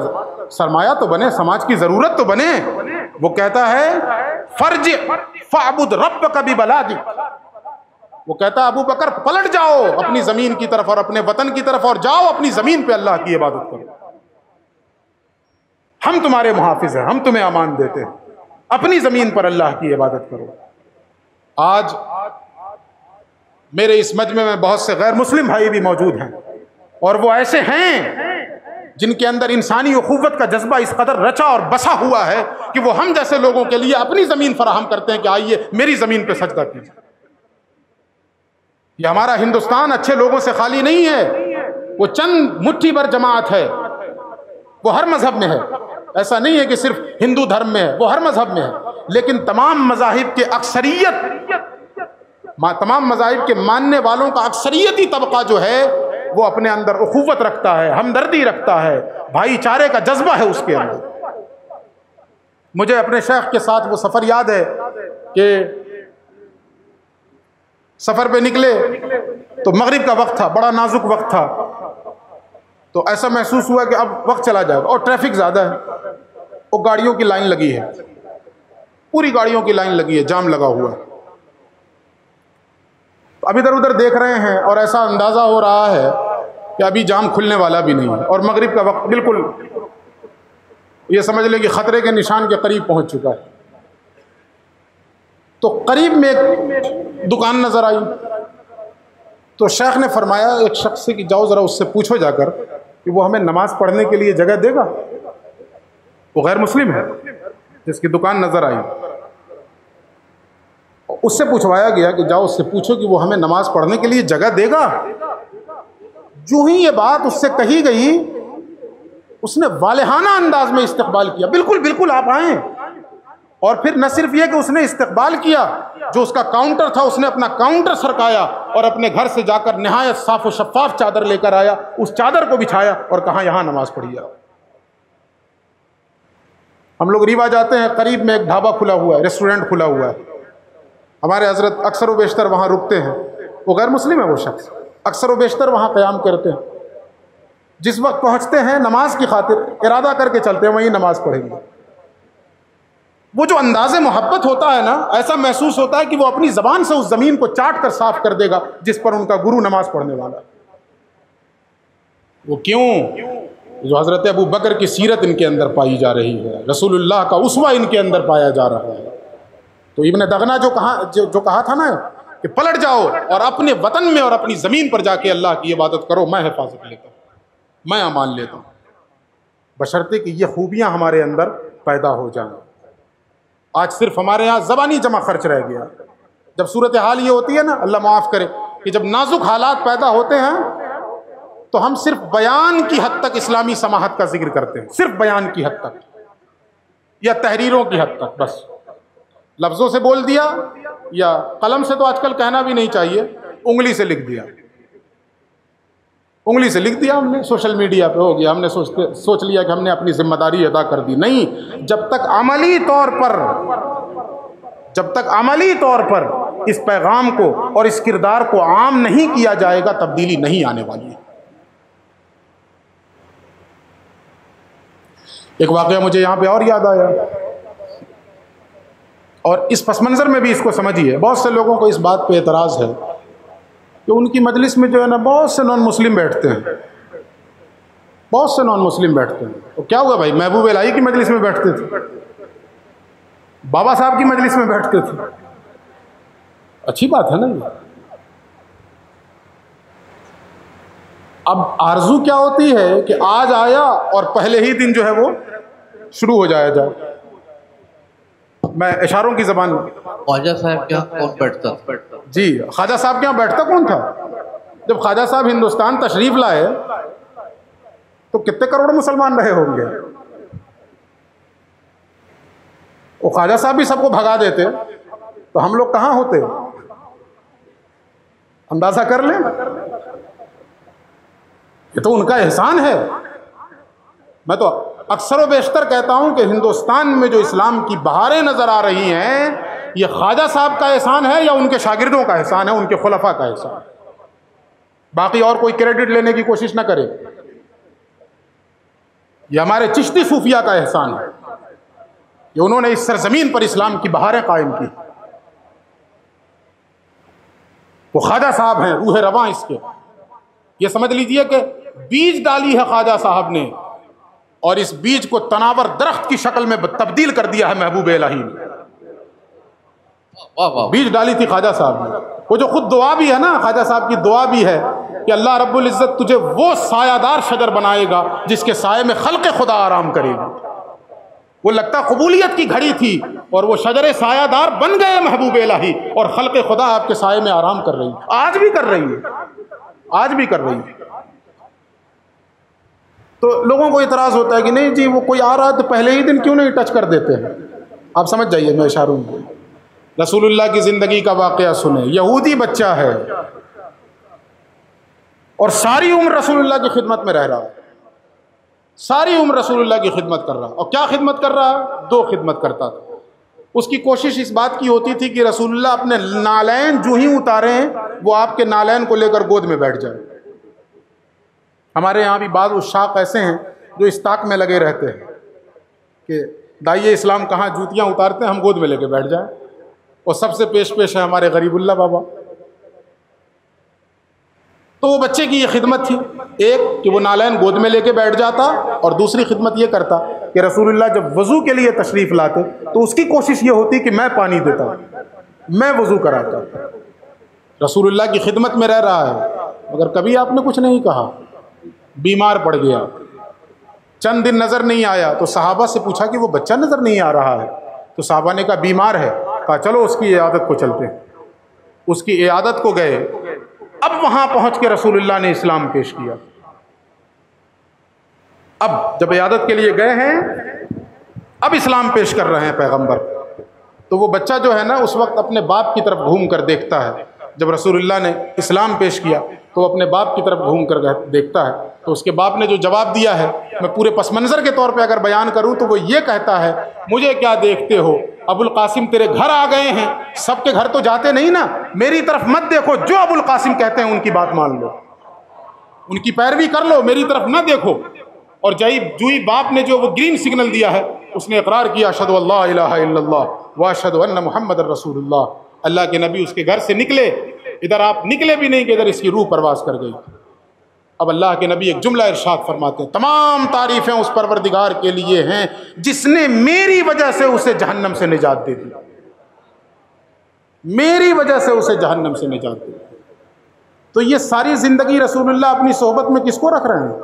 سرمایہ تو بنے، سماج کی ضرورت تو بنے۔ وہ کہتا ہے فرجع فاعبد ربک ببلادک، وہ کہتا ہے ابو بکر پلٹ جاؤ اپنی زمین کی طرف اور اپنے وطن کی طرف، اور جاؤ اپنی زمین پہ اللہ کی عبادت کرو، ہم تمہارے محافظ ہیں، ہم تمہیں امان دیتے ہیں، اپنی زمین پر اللہ کی عبادت کرو۔ آج میرے اس مجمع میں بہت سے غیر مسلم بھائی بھی موجود ہیں، اور وہ ایسے ہیں جن کے اندر انسانی اخوت کا جذبہ اس قدر رچا اور بسا ہوا ہے کہ وہ ہم جیسے لوگوں کے لیے اپنی زمین فراہم کرتے ہیں کہ آئیے میری زمین پہ سجدہ کیجیے۔ یہ ہمارا ہندوستان اچھے لوگوں سے خالی نہیں ہے، وہ چند مٹھی بھر جماعت ہے، وہ ہر مذہب میں ہے، ایسا نہیں ہے کہ صرف ہندو دھرم میں ہے، وہ ہر مذہب میں ہے، لیکن تمام مذاہب کے اکثریت، تمام مذاہب کے ماننے والوں کا اکثریتی طبقہ جو ہے وہ اپنے اندر اخوت رکھتا ہے، ہمدردی رکھتا ہے، بھائی چارے کا جذبہ ہے اس کے اندر۔ مجھے اپنے شیخ کے ساتھ وہ سفر یاد ہے کہ سفر پہ نکلے تو مغرب کا وقت تھا، بڑا نازک وقت تھا، تو ایسا محسوس ہوا کہ اب وقت چلا جائے گا اور ٹریفک زیادہ ہے، اور گاڑیوں کی لائن لگی ہے، پوری گاڑیوں کی لائن لگی ہے، جام لگا ہوا ہے۔ اب ادھر ادھر دیکھ رہے ہیں اور ایسا اندازہ ہو رہا ہے کہ ابھی جام کھلنے والا بھی نہیں ہے، اور مغرب کا وقت بالکل یہ سمجھ لیں کہ خطرے کے نشان کے قریب پہنچ چکا ہے۔ تو قریب میں ایک دکان نظر آئی، تو شیخ نے فرمایا ایک شخص سے کہ جاؤ ذرا اس سے پوچھو جا کر کہ وہ ہمیں نماز پڑھنے کے لیے جگہ دے گا۔ وہ غیر مسلم ہے جس کی دکان نظر آئی، اس سے پوچھوایا گیا کہ جاؤ اس سے پوچھو کہ وہ ہمیں نماز پڑھنے کے لیے جگہ دے گا۔ جو ہی یہ بات اس سے کہی گئی، اس نے والہانہ انداز میں استقبال کیا، بالکل بالکل آپ آئیں۔ اور پھر نہ صرف یہ کہ اس نے استقبال کیا، جو اس کا کاؤنٹر تھا اس نے اپنا کاؤنٹر سرکایا اور اپنے گھر سے جا کر نہایت صاف و شفاف چادر لے کر آیا، اس چادر کو بچھایا اور کہا یہاں نماز پڑھیے۔ ہم لوگ ریوا جاتے ہیں، قریب میں ایک ڈھابا کھلا ہوا ہے، ریسٹورینٹ کھلا ہوا ہے، ہمارے حضرت اکثر و بیشتر وہاں رکتے ہیں، وہ غیر مسلم ہے وہ شخص، اکثر و بیشتر وہاں قیام کرتے ہیں، جس وقت پہنچتے ہیں نماز کی خاطر ارادہ کر کے چلتے ہیں وہیں نماز پڑھیں گے۔ وہ جو انداز محبت ہوتا ہے نا، ایسا محسوس ہوتا ہے کہ وہ اپنی زبان سے اس زمین کو چاٹ کر صاف کر دے گا جس پر ان کا گرو نماز پڑھنے والا ہے۔ وہ کیوں؟ جو حضرت ابو بکر کی سیرت ان کے اندر پائی جا رہی ہے، رسول اللہ کا اسوہ ان کے اندر پایا جا رہا ہے۔ تو ابن دغنہ جو کہا تھا نا کہ پلٹ جاؤ اور اپنے وطن میں اور اپنی زمین پر جا کے اللہ کی عبادت کرو، میں حفاظت لیتا ہوں، میں امان لیتا ہوں، بشرطے کہ یہ خوبیاں ہمارے اندر پیدا ہو جائیں۔ آج صرف ہمارے ہاں زبانی جمع خرچ رہ گیا۔ جب صورتحال یہ ہوتی ہے نا، اللہ معاف کرے، کہ جب نازک حالات پیدا ہوتے ہیں تو ہم صرف بیان کی حد تک اسلامی سماحت کا ذکر کرتے ہیں، صرف بیان کی حد تک یا تحریروں کی حد تک، بس لفظوں سے بول دیا، یا قلم سے تو آج کل کہنا بھی نہیں چاہیے، انگلی سے لکھ دیا، انگلی سے لکھ دیا ہم نے، سوشل میڈیا پہ ہو گیا، ہم نے سوچ لیا کہ ہم نے اپنی ذمہ داری ادا کر دی۔ نہیں، جب تک عملی طور پر اس پیغام کو اور اس کردار کو عام نہیں کیا جائے گا، تبدیلی نہیں آنے والی ہے۔ ایک واقعہ مجھے یہاں پہ اور یاد آیا، اور اس پس منظر میں بھی اس کو سمجھیے۔ بہت سے لوگوں کو اس بات پہ اعتراض ہے کہ ان کی مجلس میں جو ہے نا بہت سے نان مسلم بیٹھتے ہیں، بہت سے نان مسلم بیٹھتے ہیں۔ تو کیا ہوا بھائی، محبوب الہی کی مجلس میں بیٹھتے تھے، بابا صاحب کی مجلس میں بیٹھتے تھے، اچھی بات ہے نا یہ۔ اب آرزو کیا ہوتی ہے کہ آج آیا اور پہلے ہی دن جو ہے وہ شروع ہو جائے۔ میں اشاروں کی زبان میں، خواجہ صاحب کے یہاں کون بیٹھتا تھا؟ جی، خواجہ صاحب کے یہاں بیٹھتا کون تھا؟ جب خواجہ صاحب ہندوستان تشریف لائے تو کتنے کروڑ مسلمان رہے ہوں گے؟ وہ خواجہ صاحب بھی سب کو بھگا دیتے تو ہم لوگ کہاں ہوتے؟ اندازہ کر لیں، یہ تو ان کا احسان ہے۔ میں تو اکثر و بیشتر کہتا ہوں کہ ہندوستان میں جو اسلام کی بہاریں نظر آ رہی ہیں، یہ خواجہ صاحب کا احسان ہے یا ان کے شاگردوں کا احسان ہے، ان کے خلفاء کا احسان؟ باقی اور کوئی کریڈٹ لینے کی کوشش نہ کرے، یہ ہمارے چشتی صوفیہ کا احسان ہے کہ انہوں نے اس سرزمین پر اسلام کی بہاریں قائم کی۔ وہ خواجہ صاحب ہیں، روح رواں اس کے۔ یہ سمجھ لیجئے کہ بیج ڈالی ہے خواجہ صاحب نے، اور اس بیج کو تناور درخت کی شکل میں تبدیل کر دیا ہے محبوب الہی نے۔ بیج ڈالی تھی خواجہ صاحب نے۔ وہ جو خود دعا بھی ہے نا، خواجہ صاحب کی دعا بھی ہے کہ اللہ رب العزت تجھے وہ سایہ دار شجر بنائے گا جس کے سائے میں خلق خدا آرام کرے گی۔ وہ لگتا قبولیت کی گھڑی تھی، اور وہ شجر سایہ دار بن گئے محبوب الہی، اور خلق خدا آپ کے سائے میں آرام کر رہی ہے، آج بھی کر رہی ہے، آج بھی کر رہی ہے۔ تو لوگوں کو اعتراض ہوتا ہے کہ نہیں جی، وہ کوئی آ رہا ہے تو پہلے ہی دن کیوں نہیں ٹچ کر دیتے ہیں؟ آپ سمجھ جائیے میں اشاروں کو۔ رسول اللہ کی زندگی کا واقعہ سنیں۔ یہودی بچہ ہے اور ساری عمر رسول اللہ کی خدمت میں رہ رہا ہے، ساری عمر رسول اللہ کی خدمت کر رہا ہے۔ اور کیا خدمت کر رہا ہے؟ دو خدمت کرتا تھا۔ اس کی کوشش اس بات کی ہوتی تھی کہ رسول اللہ اپنے نالین جو ہی اتاریں، وہ آپ کے نالین کو لے کر گود میں بیٹھ جائے۔ ہمارے یہاں بھی بعض عشاق ایسے ہیں جو اس طاق میں لگے رہتے ہیں کہ داعیے اسلام کہاں جوتیاں اتارتے ہیں، ہم گود میں لے کے بیٹھ جائیں۔ اور سب سے پیش ہے ہمارے غریب اللہ بابا۔ تو وہ بچے کی یہ خدمت تھی، ایک کہ وہ نالین گود میں لے کے بیٹھ جاتا، اور دوسری خدمت یہ کرتا کہ رسول اللہ جب وضو کے لیے تشریف لاتے تو اس کی کوشش یہ ہوتی کہ میں پانی دیتا، میں وضو کراتا۔ رسول اللہ کی خدمت میں رہ رہا ہے، مگر کبھی آپ نے کچھ نہیں کہا۔ بیمار پڑ گیا، چند دن نظر نہیں آیا، تو صحابہ سے پوچھا کہ وہ بچہ نظر نہیں آ رہا ہے، تو صحابہ نے کہا بیمار ہے۔ کہا چلو اس کی عیادت کو چلتے ہیں۔ اس کی عیادت کو گئے۔ اب وہاں پہنچ کے رسول اللہ نے اسلام پیش کیا۔ اب جب عیادت کے لیے گئے ہیں، اب اسلام پیش کر رہے ہیں پیغمبر، تو وہ بچہ جو ہے نا اس وقت اپنے باپ کی طرف گھوم کر دیکھتا ہے۔ جب رسول اللہ نے اسلام پیش کیا تو وہ اپنے باپ کی طرف گھوم کر دیکھتا ہے، تو اس کے باپ نے جو جواب دیا ہے، میں پورے پس منظر کے طور پہ اگر بیان کروں تو وہ یہ کہتا ہے، مجھے کیا دیکھتے ہو، ابو القاسم تیرے گھر آ گئے ہیں، سب کے گھر تو جاتے نہیں نا، میری طرف مت دیکھو، جو ابو القاسم کہتے ہیں ان کی بات مان لو، ان کی پیروی کر لو، میری طرف نہ دیکھو۔ اور جوئی باپ نے جو وہ گرین سگنل دیا ہے، اس نے اقرار کیا اشہد اللہ الہ الا اللہ واشہد ان محمد رسول اللہ۔ اللہ کے نبی اس کے گھر سے نکلے، ادھر آپ نکلے بھی نہیں کہ ادھر اس کی روح پرواز کر گئی۔ اب اللہ کے نبی ایک جملہ ارشاد فرماتے ہیں، تمام تعریفیں اس پروردگار کے لیے ہیں جس نے میری وجہ سے اسے جہنم سے نجات دے دی، میری وجہ سے اسے جہنم سے نجات دے دی۔ تو یہ ساری زندگی رسول اللہ اپنی صحبت میں کس کو رکھ رہے ہیں؟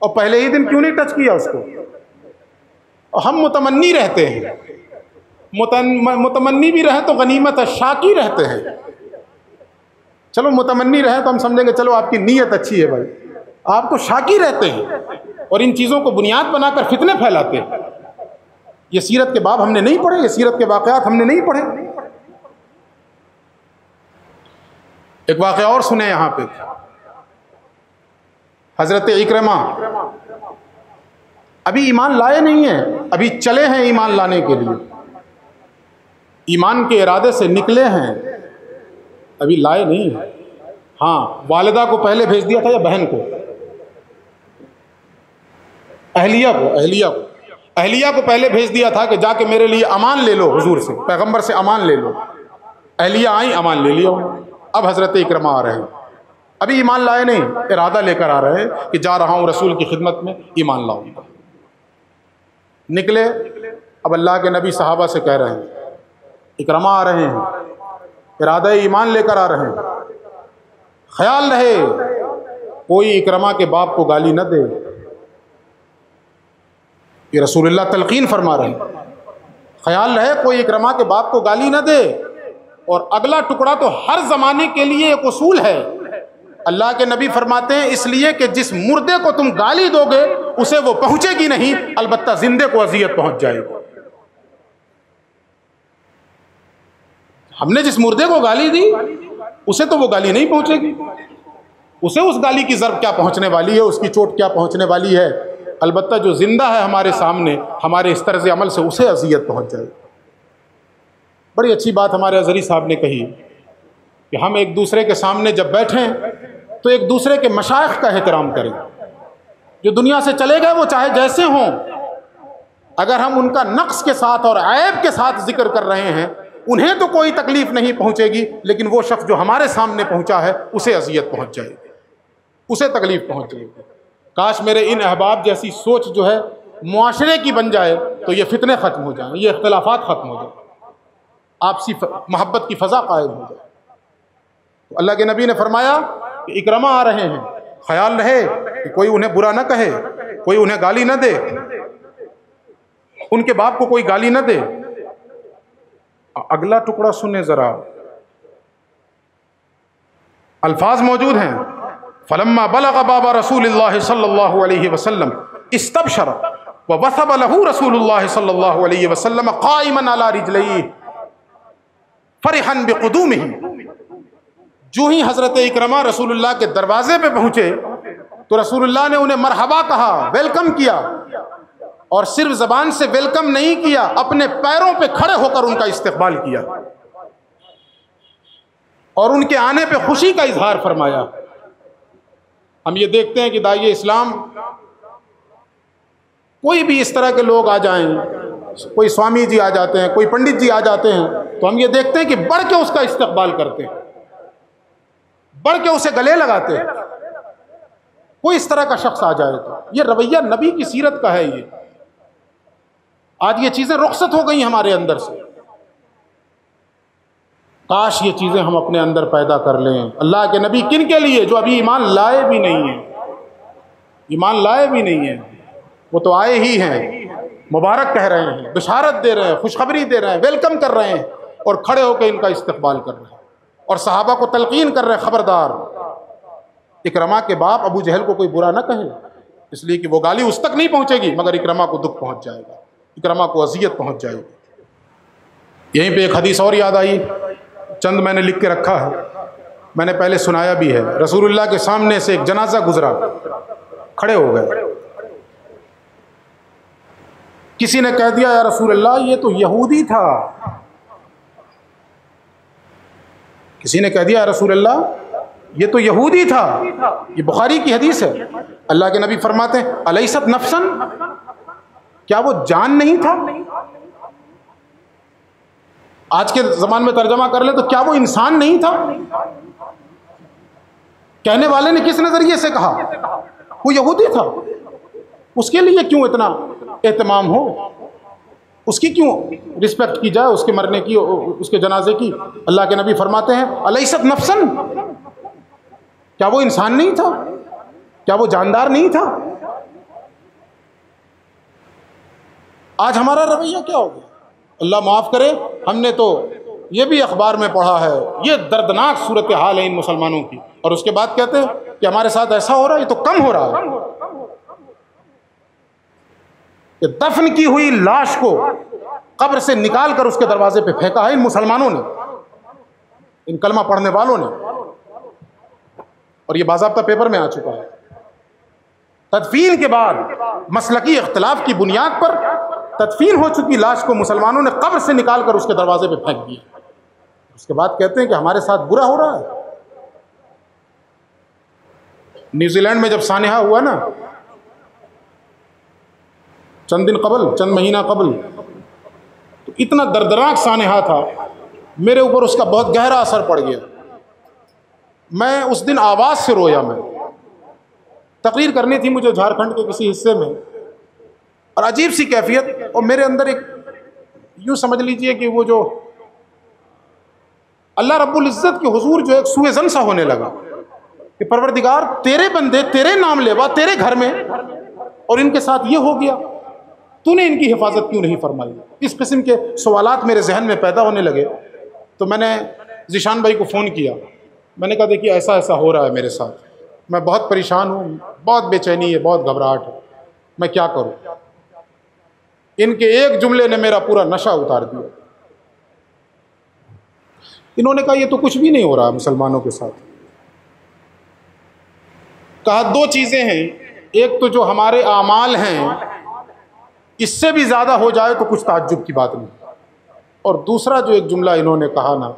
اور پہلے ہی دن کیوں نہیں ٹچ کیا اس کو؟ اور ہم متمنی رہتے ہیں، متمنی بھی رہے تو غنیمت ہے، شاکی رہتے ہیں۔ چلو متمنی رہے تو ہم سمجھیں گے چلو آپ کی نیت اچھی ہے بھائی، آپ تو شاکی رہتے ہیں اور ان چیزوں کو بنیاد بنا کر فتنے پھیلاتے ہیں۔ یہ سیرت کے باب ہم نے نہیں پڑھے، یہ سیرت کے واقعات ہم نے نہیں پڑھے۔ ایک واقعہ اور سنیں یہاں پہ، حضرت اکرمہ ابھی ایمان لائے نہیں ہیں، ابھی چلے ہیں ایمان لانے کے لیے، ایمان کے ارادے سے نکلے ہیں، ابھی لائے نہیں ہیں۔ ہاں والدہ کو پہلے بھیج دیا تھا یا بہن کو؟ اہلیہ کو پہلے بھیج دیا تھا کہ جا کے میرے لیے امان لے لو، حضور سے، پیغمبر سے امان لے لو۔ اہلیہ آئیں، امان لے لیا۔ اب حضرت اکرمہ آ رہے ہیں، ابھی ایمان لائے نہیں، ارادہ لے کر آ رہے ہیں کہ جا رہا ہوں رسول کی خدمت میں، ایمان لاؤں گا۔ نکلے، اب اللہ کے نبی صحابہ سے کہہ رہے ہیں اکرمہ آ رہے ہیں، ارادہ ایمان لے کر آ رہے ہیں، خیال رہے کوئی اکرمہ کے باپ کو گالی نہ دے۔ یہ رسول اللہ تلقین فرما رہے ہیں، خیال رہے کوئی اکرمہ کے باپ کو گالی نہ دے۔ اور اگلا ٹکڑا تو ہر زمانے کے لیے ایک اصول ہے، اللہ کے نبی فرماتے ہیں اس لیے کہ جس مردے کو تم گالی دو گے اسے وہ پہنچے گی نہیں، البتہ زندے کو اذیت پہنچ جائے گی۔ ہم نے جس مردے کو گالی دی اسے تو وہ گالی نہیں پہنچے گی، اسے اس گالی کی ضرب کیا پہنچنے والی ہے، اس کی چوٹ کیا پہنچنے والی ہے، البتہ جو زندہ ہے ہمارے سامنے ہمارے اس طرز عمل سے اسے اذیت پہنچ جائے گی۔ بڑی اچھی بات ہمارے ازہری صاحب نے کہی کہ ہم ایک دوسرے کے سامنے جب بیٹھیں تو ایک دوسرے کے مشائخ کا احترام کریں، جو دنیا سے چلے گئے وہ چاہے جیسے ہوں، اگر ہم ان کا نقص کے ساتھ اور عیب کے ساتھ ذکر کر رہے ہیں انہیں تو کوئی تکلیف نہیں پہنچے گی، لیکن وہ شخص جو ہمارے سامنے پہنچا ہے اسے اذیت پہنچ جائے گی، اسے تکلیف پہنچ جائے گی۔ کاش میرے ان احباب جیسی سوچ جو ہے معاشرے کی بن جائے تو یہ فتنے ختم ہو جائیں، یہ اختلافات ختم ہو جائیں، آپسی محبت کی فضا قائم ہو جائے۔ تو اللہ کے نبی نے فرمایا کہ اکرمہ آ رہے ہیں، خیال رہے کہ کوئی انہیں برا نہ کہے، کوئی انہیں گالی نہ دے، ان کے باپ کو کوئی گالی نہ دے۔ اگلا ٹکڑا سنیں ذرا، الفاظ موجود ہیں، فلما بلغ باب رسول اللہ صلی اللہ علیہ وسلم استبشر ووثب له رسول اللہ صلی اللہ علیہ وسلم قائما على رجلیہ فرحا بقدومہ۔ جو ہی حضرت اکرمہ رسول اللہ کے دروازے پہ پہنچے تو رسول اللہ نے انہیں مرحبا کہا، ویلکم کیا، اور صرف زبان سے ویلکم نہیں کیا، اپنے پیروں پہ کھڑے ہو کر ان کا استقبال کیا اور ان کے آنے پہ خوشی کا اظہار فرمایا۔ ہم یہ دیکھتے ہیں کہ داعی اسلام کوئی بھی اس طرح کے لوگ آ جائیں، کوئی سوامی جی آ جاتے ہیں، کوئی پنڈت جی آ جاتے ہیں، تو ہم یہ دیکھتے ہیں کہ بڑھ کے اس کا استقبال کرتے ہیں، بڑھ کے اسے گلے لگاتے ہیں۔ کوئی اس طرح کا شخص آ جائے تو یہ رویہ نبی کی سیرت کا ہے۔ یہ آج یہ چیزیں رخصت ہو گئی ہمارے اندر سے، کاش یہ چیزیں ہم اپنے اندر پیدا کر لیں۔ اللہ کے نبی کن کے لیے؟ جو ابھی ایمان لائے بھی نہیں ہیں، ایمان لائے بھی نہیں ہیں، وہ تو آئے ہی ہیں، مبارک کہہ رہے ہیں، بشارت دے رہے ہیں، خوشخبری دے رہے ہیں، ویلکم کر رہے ہیں اور کھڑے ہو کے ان کا استقبال کر رہے ہیں، اور صحابہ کو تلقین کر رہے ہیں، خبردار اکرمہ کے باپ ابو جہل کو کوئی برا نہ کہے، اس لیے کہ وہ گالی اس تک نہیں پہنچے گی مگر اکرمہ کو دکھ پہنچ جائے گا، اکرمہ کو اذیت پہنچ جائے گی۔ یہیں پہ ایک حدیث اور یاد آئی، چند میں نے لکھ کے رکھا ہے، میں نے پہلے سنایا بھی ہے۔ رسول اللہ کے سامنے سے ایک جنازہ گزرا، کھڑے ہو گئے، کسی نے کہہ دیا یا رسول اللہ یہ تو یہودی تھا، کسی نے کہہ دیا یا رسول اللہ یہ تو یہودی تھا، یہ بخاری کی حدیث ہے۔ اللہ کے نبی فرماتے ہیں الیست نفسا، کیا وہ جان نہیں تھا؟ آج کے زمان میں ترجمہ کر لیں تو کیا وہ انسان نہیں تھا؟ کہنے والے نے کس نظریے سے کہا؟ وہ یہودی تھا، اس کے لیے کیوں اتنا اہتمام ہو، اس کی کیوں رسپیکٹ کی جائے، اس کے مرنے کی، اس کے جنازے کی؟ اللہ کے نبی فرماتے ہیں الیست نفسن، کیا وہ انسان نہیں تھا، کیا وہ جاندار نہیں تھا؟ آج ہمارا رویہ کیا ہو گیا؟ اللہ معاف کرے، ہم نے تو یہ بھی اخبار میں پڑھا ہے، یہ دردناک صورتحال ہے ان مسلمانوں کی، اور اس کے بعد کہتے ہیں کہ ہمارے ساتھ ایسا ہو رہا ہے، یہ تو کم ہو رہا ہے کہ دفن کی ہوئی لاش کو قبر سے نکال کر اس کے دروازے پہ پھینکا ہے ان مسلمانوں نے، ان کلمہ پڑھنے والوں نے، اور یہ باضابطہ پیپر میں آ چکا ہے۔ تدفین کے بعد مسلکی اختلاف کی بنیاد پر تدفین ہو چکی لاش کو مسلمانوں نے قبر سے نکال کر اس کے دروازے پہ پھینک دیا، اس کے بعد کہتے ہیں کہ ہمارے ساتھ برا ہو رہا ہے۔ نیوزی لینڈ میں جب سانحہ ہوا نا چند دن قبل، چند مہینہ قبل، تو اتنا دردناک سانحہ تھا، میرے اوپر اس کا بہت گہرا اثر پڑ گیا۔ میں اس دن آواز سے رویا، میں تقریر کرنی تھی مجھے جھارکھنڈ کے کسی حصے میں، اور عجیب سی کیفیت، اور میرے اندر ایک یوں سمجھ لیجئے کہ وہ جو اللہ رب العزت کے حضور جو ایک سوء ظن سا ہونے لگا کہ پروردگار تیرے بندے تیرے نام لیوا تیرے گھر میں، اور ان کے ساتھ یہ ہو گیا، تو نے ان کی حفاظت کیوں نہیں فرمائی؟ اس قسم کے سوالات میرے ذہن میں پیدا ہونے لگے، تو میں نے ذیشان بھائی کو فون کیا، میں نے کہا دیکھیے ایسا ایسا ہو رہا ہے میرے ساتھ، میں بہت پریشان ہوں، بہت بے چینی ہے، بہت گھبراہٹ ہے، میں کیا کروں؟ ان کے ایک جملے نے میرا پورا نشہ اتار دیا۔ انہوں نے کہا یہ تو کچھ بھی نہیں ہو رہا مسلمانوں کے ساتھ۔ کہا دو چیزیں ہیں، ایک تو جو ہمارے اعمال ہیں اس سے بھی زیادہ ہو جائے تو کچھ تعجب کی بات نہیں، اور دوسرا جو ایک جملہ انہوں نے کہا نا،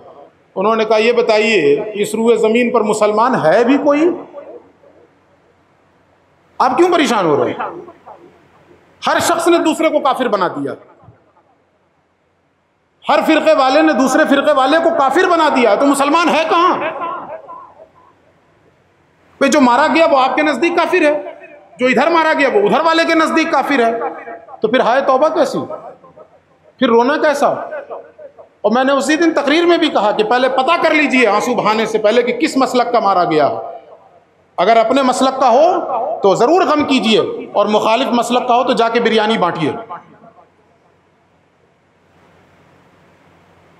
انہوں نے کہا یہ بتائیے کہ اس روئے زمین پر مسلمان ہے بھی کوئی؟ آپ کیوں پریشان ہو رہے ہیں؟ ہر شخص نے دوسرے کو کافر بنا دیا، ہر فرقے والے نے دوسرے فرقے والے کو کافر بنا دیا، تو مسلمان ہے کہاں؟ بھئی جو مارا گیا وہ آپ کے نزدیک کافر ہے، جو ادھر مارا گیا وہ ادھر والے کے نزدیک کافر ہے، تو پھر ہائے توبہ کیسی؟ پھر رونا کیسا؟ اور میں نے اسی دن تقریر میں بھی کہا کہ پہلے پتہ کر لیجئے آنسو بہانے سے پہلے کہ کس مسلک کا مارا گیا ہے۔ اگر اپنے مسلک کا ہو تو ضرور غم کیجئے، اور مخالف مسلک کا ہو تو جا کے بریانی بانٹیے،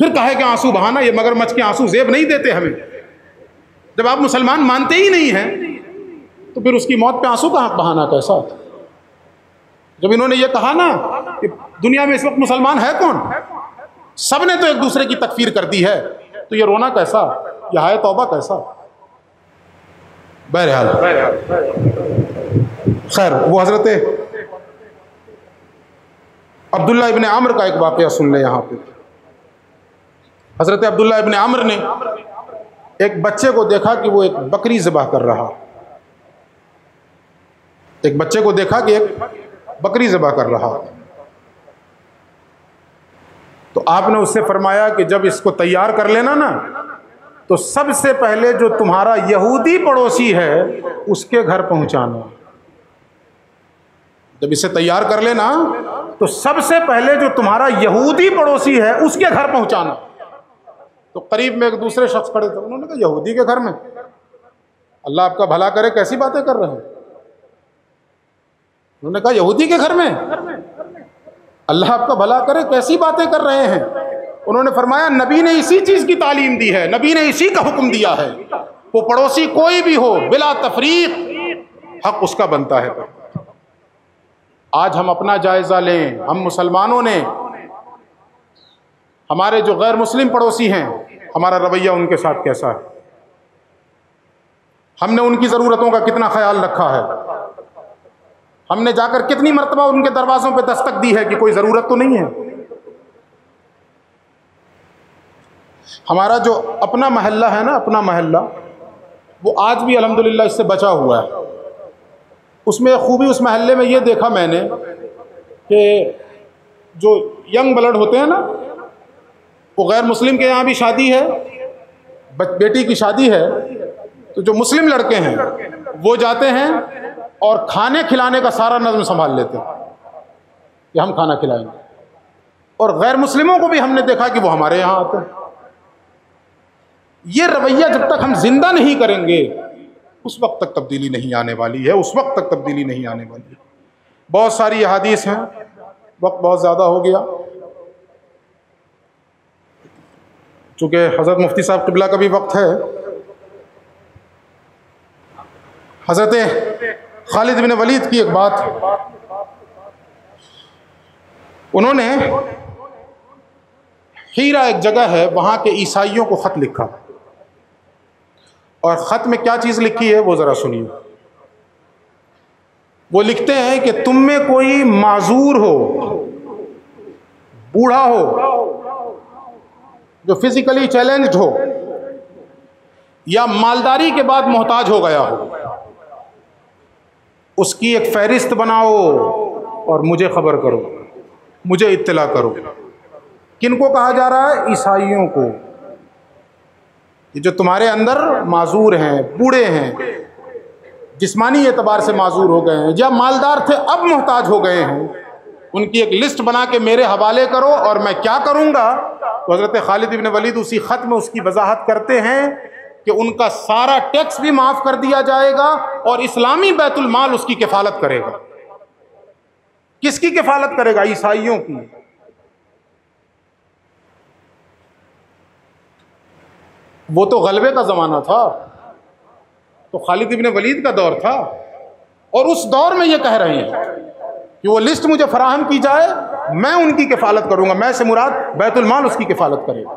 پھر کہے کہ آنسو بہانا، یہ مگرمچھ کے آنسو زیب نہیں دیتے ہمیں۔ جب آپ مسلمان مانتے ہی نہیں ہیں تو پھر اس کی موت پہ آنسو کہاں بہانا کیسا؟ جب انہوں نے یہ کہا نا کہ دنیا میں اس وقت مسلمان ہے کون، سب نے تو ایک دوسرے کی تکفیر کر دی ہے، تو یہ رونا کیسا، یہ ہائے توبہ کیسا؟ بہرحال خیر، وہ حضرت عبداللہ ابن عمر کا ایک واقعہ سن لیں یہاں پہ۔ حضرت عبداللہ ابن عمر نے ایک بچے کو دیکھا کہ وہ ایک بکری ذبح کر رہا، ایک بچے کو دیکھا کہ ایک بکری ذبح کر رہا، تو آپ نے اس سے فرمایا کہ جب اس کو تیار کر لینا نا تو سب سے پہلے جو تمہارا یہودی پڑوسی ہے اس کے گھر پہنچانا۔ جب اسے تیار کر لینا تو سب سے پہلے جو تمہارا یہودی پڑوسی ہے اس کے گھر پہنچانا۔ تو قریب میں ایک دوسرے شخص کھڑے تھے، انہوں نے کہا یہودی کے گھر میں؟ اللہ آپ کا بھلا کرے، کیسی باتیں کر رہے ہیں؟ انہوں نے کہا یہودی کے گھر میں؟ اللہ آپ کا بھلا کرے، کیسی باتیں کر رہے ہیں؟ انہوں نے فرمایا نبی نے اسی چیز کی تعلیم دی ہے، نبی نے اسی کا حکم دیا ہے، وہ پڑوسی کوئی بھی ہو بلا تفریق حق اس کا بنتا ہے۔ آج ہم اپنا جائزہ لیں، ہم مسلمانوں نے ہمارے جو غیر مسلم پڑوسی ہیں ہمارا رویہ ان کے ساتھ کیسا ہے؟ ہم نے ان کی ضرورتوں کا کتنا خیال رکھا ہے؟ ہم نے جا کر کتنی مرتبہ ان کے دروازوں پہ دستک دی ہے کہ کوئی ضرورت تو نہیں ہے؟ ہمارا جو اپنا محلہ ہے نا، اپنا محلہ، وہ آج بھی الحمدللہ اس سے بچا ہوا ہے۔ اس میں خوبی اس محلے میں یہ دیکھا میں نے کہ جو ینگ بلڈ ہوتے ہیں نا، وہ غیر مسلم کے یہاں بھی شادی ہے، بیٹی کی شادی ہے، تو جو مسلم لڑکے ہیں وہ جاتے ہیں اور کھانے کھلانے کا سارا نظم سنبھال لیتے ہیں کہ ہم کھانا کھلائیں گے، اور غیر مسلموں کو بھی ہم نے دیکھا کہ وہ ہمارے یہاں آتے ہیں۔ یہ رویہ جب تک ہم زندہ نہیں کریں گے اس وقت تک تبدیلی نہیں آنے والی ہے، اس وقت تک تبدیلی نہیں آنے والی ہے۔ بہت ساری احادیث ہیں، وقت بہت زیادہ ہو گیا، چونکہ حضرت مفتی صاحب قبلہ کا بھی وقت ہے۔ حضرت خالد بن ولید کی ایک بات، انہوں نے ہیرا ایک جگہ ہے وہاں کے عیسائیوں کو خط لکھا، اور خط میں کیا چیز لکھی ہے وہ ذرا سنیے۔ وہ لکھتے ہیں کہ تم میں کوئی معذور ہو، بوڑھا ہو، جو فزیکلی چیلنجڈ ہو، یا مالداری کے بعد محتاج ہو گیا ہو، اس کی ایک فہرست بناؤ اور مجھے خبر کرو، مجھے اطلاع کرو۔ کن کو کہا جا رہا ہے؟ عیسائیوں کو، جو تمہارے اندر معذور ہیں، بوڑھے ہیں، جسمانی اعتبار سے معذور ہو گئے ہیں، یا مالدار تھے اب محتاج ہو گئے ہیں، ان کی ایک لسٹ بنا کے میرے حوالے کرو اور میں کیا کروں گا۔ تو حضرت خالد بن ولید اسی خط میں اس کی وضاحت کرتے ہیں کہ ان کا سارا ٹیکس بھی معاف کر دیا جائے گا اور اسلامی بیت المال اس کی کفالت کرے گا۔ کس کی کفالت کرے گا؟ عیسائیوں کی۔ وہ تو غلبے کا زمانہ تھا، تو خالد بن ولید کا دور تھا، اور اس دور میں یہ کہہ رہے ہیں کہ وہ لسٹ مجھے فراہم کی جائے، میں ان کی کفالت کروں گا۔ میں سے مراد بیت المال اس کی کفالت کرے گا۔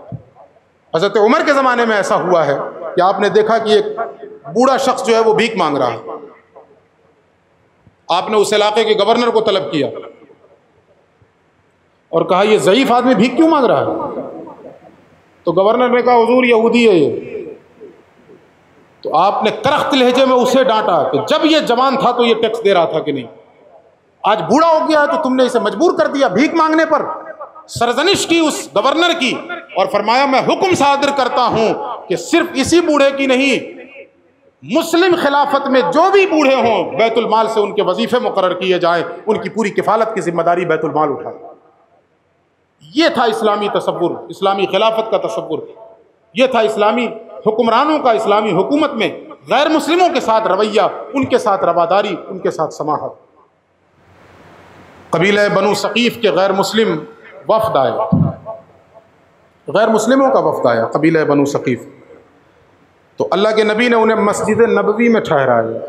حضرت عمر کے زمانے میں ایسا ہوا ہے کہ آپ نے دیکھا کہ ایک بوڑھا شخص جو ہے وہ بھیک مانگ رہا ہے، آپ نے اس علاقے کے گورنر کو طلب کیا اور کہا یہ ضعیف آدمی بھیک کیوں مانگ رہا ہے؟ تو گورنر نے کہا حضور یہودی ہے یہ۔ تو آپ نے کرخت لہجے میں اسے ڈانٹا کہ جب یہ جوان تھا تو یہ ٹیکس دے رہا تھا کہ نہیں، آج بوڑھا ہو گیا ہے تو تم نے اسے مجبور کر دیا بھیک مانگنے پر۔ سرزنش کی اس گورنر کی، اور فرمایا میں حکم صادر کرتا ہوں کہ صرف اسی بوڑھے کی نہیں، مسلم خلافت میں جو بھی بوڑھے ہوں بیت المال سے ان کے وظیفے مقرر کیے جائیں، ان کی پوری کفالت کی ذمہ داری بیت المال اٹھائے۔ یہ تھا اسلامی تصور، اسلامی خلافت کا تصور، یہ تھا اسلامی حکمرانوں کا اسلامی حکومت میں غیر مسلموں کے ساتھ رویہ، ان کے ساتھ رواداری، ان کے ساتھ سماحت۔ قبیلہ بنو ثقیف کے غیر مسلم وفد آئے، غیر مسلموں کا وفد آیا قبیلہ بنو ثقیف، تو اللہ کے نبی نے انہیں مسجد نبوی میں ٹھہرایا۔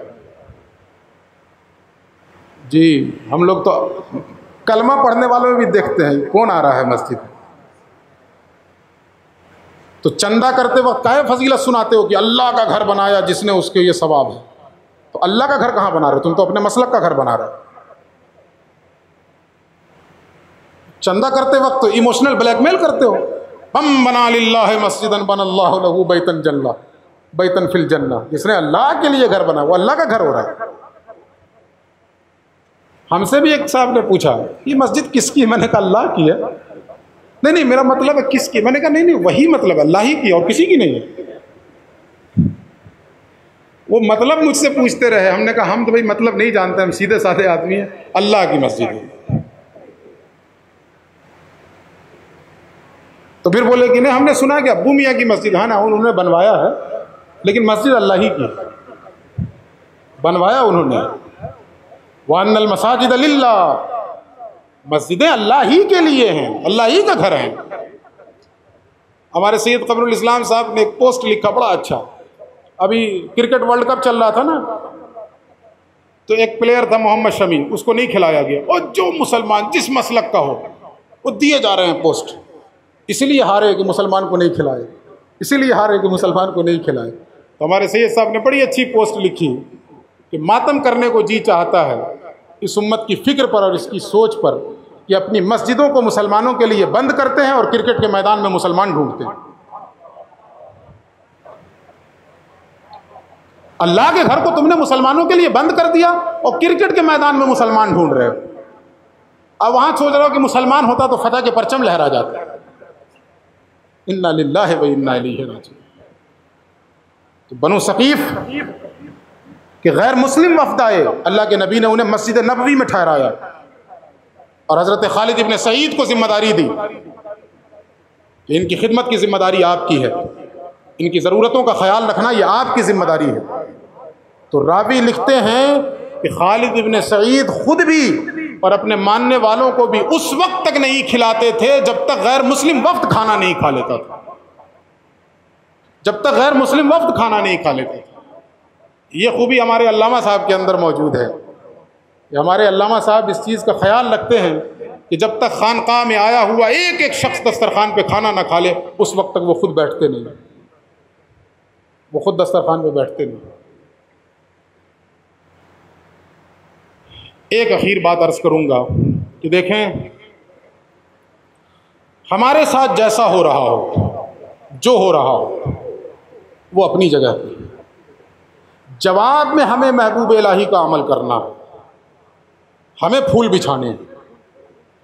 جی ہم لوگ تو کلمہ پڑھنے والوں میں بھی دیکھتے ہیں کون آ رہا ہے مسجد، تو چندہ کرتے وقت کیا فضیلت سناتے ہو کہ اللہ کا گھر بنایا جس نے اس کے یہ ثواب ہے۔ تو اللہ کا گھر کہاں بنا رہے؟ تم تو اپنے مسلک کا گھر بنا رہے۔ چندہ کرتے وقت تو ایموشنل بلیک میل کرتے ہو، ہم بنا للہ مسجدا بن اللہ لہ بیتا جنہ بیتا فی الجنہ، جس نے اللہ کے لیے گھر بنا وہ اللہ کا گھر ہو رہا ہے۔ ہم سے بھی ایک صاحب نے پوچھا یہ مسجد کس کی؟ میں نے کہا اللہ کی ہے۔ نہیں میرا مطلب ہے کس کی؟ میں نے کہا نہیں وہی مطلب اللہ ہی کی اور کسی کی نہیں ہے۔ وہ مطلب مجھ سے پوچھتے رہے، ہم نے کہا ہم تو بھائی مطلب نہیں جانتے، ہم سیدھے سادھے آدمی ہیں، اللہ کی مسجد ہے۔ تو پھر بولے کہ نہیں ہم نے سنا کہ ابو میاں کی مسجد، ہاں نا انہوں نے بنوایا ہے لیکن مسجد اللہ ہی کی بنوایا انہوں نے۔ وَأَنَّ الْمَسَاجِدَ لِلَّهِ، مسجدیں اللہ ہی کے لیے ہیں، اللہ ہی کا گھر ہیں۔ ہمارے سید قمر الاسلام صاحب نے ایک پوسٹ لکھا بڑا اچھا، ابھی کرکٹ ورلڈ کپ چل رہا تھا نا، تو ایک پلیئر تھا محمد شمی، اس کو نہیں کھلایا گیا، اور جو مسلمان جس مسلک کا ہو وہ دیے جا رہے ہیں پوسٹ، اسی لیے ہارے کہ مسلمان کو نہیں کھلائے، اسی لیے ہارے کہ مسلمان کو نہیں کھلائے۔ تو ہمارے سید صاحب نے بڑی اچھی پوسٹ لکھی کہ ماتم کرنے کو جی چاہتا ہے اس امت کی فکر پر اور اس کی سوچ پر کہ اپنی مسجدوں کو مسلمانوں کے لیے بند کرتے ہیں اور کرکٹ کے میدان میں مسلمان ڈھونڈتے ہیں۔ اللہ کے گھر کو تم نے مسلمانوں کے لیے بند کر دیا اور کرکٹ کے میدان میں مسلمان ڈھونڈ رہے ہو۔ اب وہاں سوچ رہے ہو کہ مسلمان ہوتا تو فتح کے پرچم لہرا جاتا۔ انا للہ و انا الیہ راجعون۔ تو بنو ثقیف کہ غیر مسلم وفد آئے، اللہ کے نبی نے انہیں مسجد نبوی میں ٹھہرایا اور حضرت خالد ابن سعید کو ذمہ داری دی کہ ان کی خدمت کی ذمہ داری آپ کی ہے، ان کی ضرورتوں کا خیال رکھنا یہ آپ کی ذمہ داری ہے۔ تو راوی لکھتے ہیں کہ خالد ابن سعید خود بھی اور اپنے ماننے والوں کو بھی اس وقت تک نہیں کھلاتے تھے جب تک غیر مسلم وفد کھانا نہیں کھا لیتا تھا، جب تک غیر مسلم وفد کھانا نہیں کھا لیتے تھے۔ یہ خوبی ہمارے علامہ صاحب کے اندر موجود ہے کہ ہمارے علامہ صاحب اس چیز کا خیال رکھتے ہیں کہ جب تک خانقاہ میں آیا ہوا ایک شخص دسترخوان پہ کھانا نہ کھا لے اس وقت تک وہ خود بیٹھتے نہیں، وہ خود دسترخوان پہ بیٹھتے نہیں۔ ایک اخیر بات عرض کروں گا کہ دیکھیں، ہمارے ساتھ جیسا ہو رہا ہو، جو ہو رہا ہو، وہ اپنی جگہ پہ، جواب میں ہمیں محبوب الہی کا عمل کرنا ہے، ہمیں پھول بچھانے ہیں،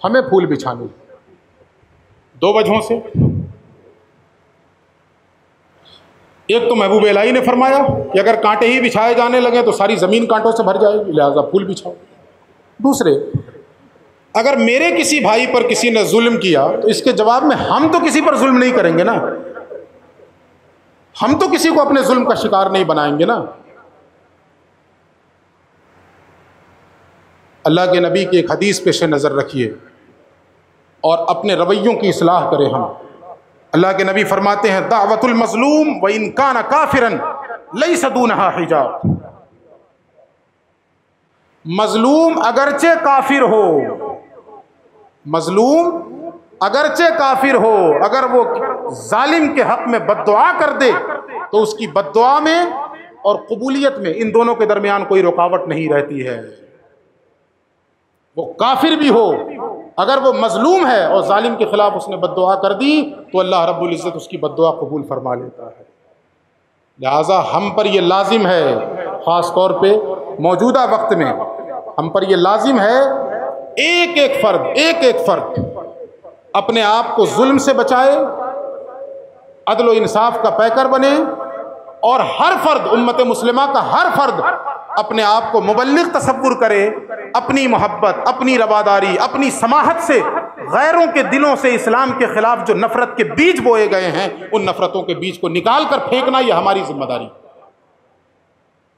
ہمیں پھول بچھانے ہیں دو وجہوں سے۔ ایک تو محبوب الہی نے فرمایا کہ اگر کانٹے ہی بچھائے جانے لگے تو ساری زمین کانٹوں سے بھر جائے گی، لہذا پھول بچھاؤ۔ دوسرے، اگر میرے کسی بھائی پر کسی نے ظلم کیا تو اس کے جواب میں ہم تو کسی پر ظلم نہیں کریں گے نا، ہم تو کسی کو اپنے ظلم کا شکار نہیں بنائیں گے نا۔ اللہ کے نبی کی ایک حدیث پیش نظر رکھیے اور اپنے رویوں کی اصلاح کریں ہم۔ اللہ کے نبی فرماتے ہیں دعوت المظلوم وَإِن كَانَ كَافِرًا لَيْسَ دُونَهَا حجاب۔ مظلوم اگرچہ کافر ہو، مظلوم اگرچہ کافر ہو، اگر وہ ظالم کے حق میں بد دعا کر دے تو اس کی بد دعا میں اور قبولیت میں ان دونوں کے درمیان کوئی رکاوٹ نہیں رہتی ہے۔ وہ کافر بھی ہو، اگر وہ مظلوم ہے اور ظالم کے خلاف اس نے بد دعا کر دی تو اللہ رب العزت اس کی بد دعا قبول فرما لیتا ہے۔ لہٰذا ہم پر یہ لازم ہے، خاص طور پہ موجودہ وقت میں ہم پر یہ لازم ہے، ایک ایک فرد اپنے آپ کو ظلم سے بچائے، عدل و انصاف کا پیکر بنے، اور ہر فرد، امت مسلمہ کا ہر فرد اپنے آپ کو مبلغ تصور کرے، اپنی محبت، اپنی رواداری، اپنی سماحت سے غیروں کے دلوں سے اسلام کے خلاف جو نفرت کے بیج بوئے گئے ہیں ان نفرتوں کے بیج کو نکال کر پھینکنا یہ ہماری ذمہ داری۔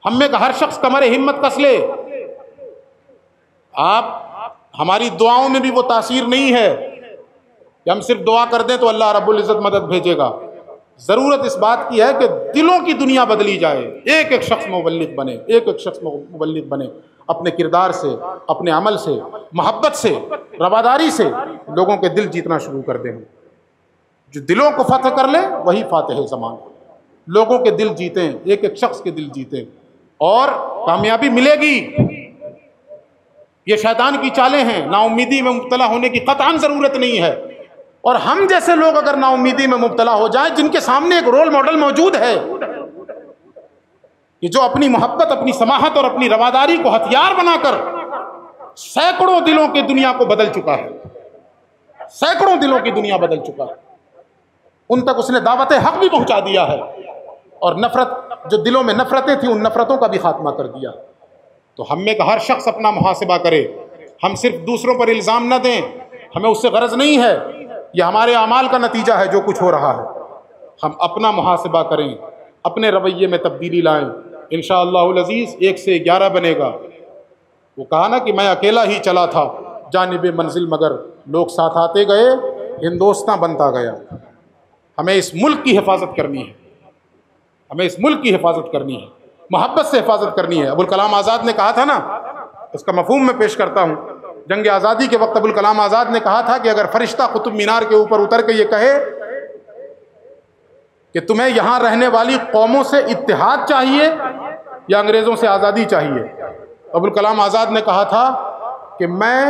ہم میں کا ہر شخص کمر ہمت کس لے۔ آپ ہماری دعاؤں میں بھی وہ تاثیر نہیں ہے کہ ہم صرف دعا کر دیں تو اللہ رب العزت مدد بھیجے گا۔ ضرورت اس بات کی ہے کہ دلوں کی دنیا بدلی جائے، ایک ایک شخص مبلغ بنے، ایک ایک شخص مبلغ بنے، اپنے کردار سے، اپنے عمل سے، محبت سے، رواداری سے لوگوں کے دل جیتنا شروع کر دیں۔ جو دلوں کو فتح کر لے وہی فاتح زمان، لوگوں کے دل جیتیں، ایک ایک شخص کے دل جیتیں اور کامیابی ملے گی۔ یہ شیطان کی چالیں ہیں، نا امیدی میں مبتلا ہونے کی قطعاً ضرورت نہیں ہے، اور ہم جیسے لوگ اگر نا امیدی میں مبتلا ہو جائیں، جن کے سامنے ایک رول ماڈل موجود ہے کہ جو اپنی محبت، اپنی سماحت اور اپنی رواداری کو ہتھیار بنا کر سینکڑوں دلوں کی دنیا کو بدل چکا ہے، سینکڑوں دلوں کی دنیا بدل چکا ہے، ان تک اس نے دعوت حق بھی پہنچا دیا ہے، اور نفرت، جو دلوں میں نفرتیں تھیں ان نفرتوں کا بھی خاتمہ کر دیا۔ تو ہم میں کا ہر شخص اپنا محاسبہ کرے، ہم صرف دوسروں پر الزام نہ دیں، ہمیں اس سے غرض نہیں ہے، یہ ہمارے اعمال کا نتیجہ ہے جو کچھ ہو رہا ہے۔ ہم اپنا محاسبہ کریں، اپنے رویے میں تبدیلی لائیں، انشاءاللہ العزیز 1 سے 11 بنے گا۔ وہ کہا نا کہ میں اکیلا ہی چلا تھا جانب منزل، مگر لوگ ساتھ آتے گئے، ہندوستاں بنتا گیا۔ ہمیں اس ملک کی حفاظت کرنی ہے، ہمیں اس ملک کی حفاظت کرنی ہے، محبت سے حفاظت کرنی ہے۔ ابوالکلام آزاد نے کہا تھا نا، اس کا مفہوم میں پیش کرتا ہوں۔ جنگ آزادی کے وقت ابوالکلام آزاد نے کہا تھا کہ اگر فرشتہ قطب مینار کے اوپر اتر کے یہ کہے کہ تمہیں یہاں رہنے والی قوموں سے اتحاد چاہیے یا انگریزوں سے آزادی چاہیے، ابوالکلام آزاد نے کہا تھا کہ میں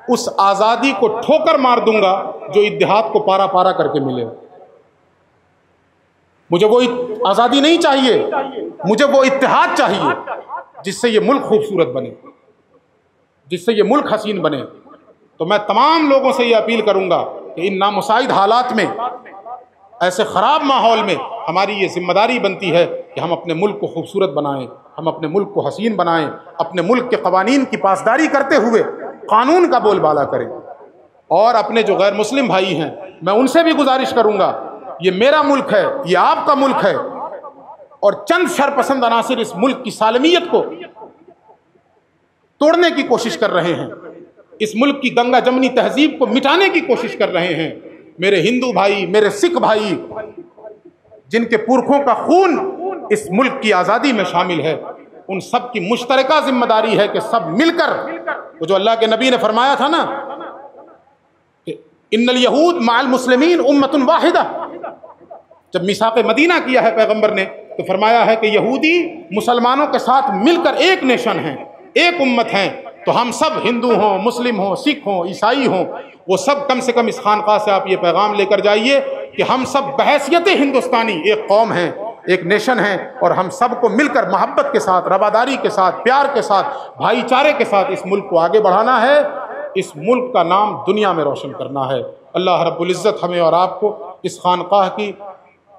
اس آزادی کو ٹھوکر مار دوں گا جو اتحاد کو پارا پارا کر کے ملے۔ مجھے وہ آزادی نہیں چاہیے، مجھے وہ اتحاد چاہیے جس سے یہ ملک خوبصورت بنے، جس سے یہ ملک حسین بنے۔ تو میں تمام لوگوں سے یہ اپیل کروں گا کہ ان نامساعد حالات میں، ایسے خراب ماحول میں ہماری یہ ذمہ داری بنتی ہے کہ ہم اپنے ملک کو خوبصورت بنائیں، ہم اپنے ملک کو حسین بنائیں، اپنے ملک کے قوانین کی پاسداری کرتے ہوئے قانون کا بول بالا کریں۔ اور اپنے جو غیر مسلم بھائی ہیں میں ان سے بھی گزارش کروں گا، یہ میرا ملک ہے، یہ آپ کا ملک ہے، اور چند شرپسند عناصر اس ملک کی سالمیت کو توڑنے کی کوشش کر رہے ہیں، اس ملک کی گنگا جمنی تہذیب کو مٹانے کی کوشش کر رہے ہیں۔ میرے ہندو بھائی، میرے سکھ بھائی، جن کے پرکھوں کا خون اس ملک کی آزادی میں شامل ہے، ان سب کی مشترکہ ذمہ داری ہے کہ سب مل کر، وہ جو اللہ کے نبی نے فرمایا تھا نا کہ ان الیہود مع المسلمین امۃ واحدہ، جب میثاق مدینہ کیا ہے پیغمبر نے تو فرمایا ہے کہ یہودی مسلمانوں کے ساتھ مل کر ایک نیشن ہیں، ایک امت ہیں، تو ہم سب ہندو ہوں، مسلم ہوں، سکھ ہوں، عیسائی ہوں، وہ سب کم سے کم اس خانقاہ سے آپ یہ پیغام لے کر جائیے کہ ہم سب بحیثیت ہندوستانی ایک قوم ہیں، ایک نیشن ہیں، اور ہم سب کو مل کر محبت کے ساتھ، رواداری کے ساتھ، پیار کے ساتھ، بھائی چارے کے ساتھ اس ملک کو آگے بڑھانا ہے، اس ملک کا نام دنیا میں روشن کرنا ہے۔ اللہ رب العزت ہمیں اور آپ کو اس خانقاہ کی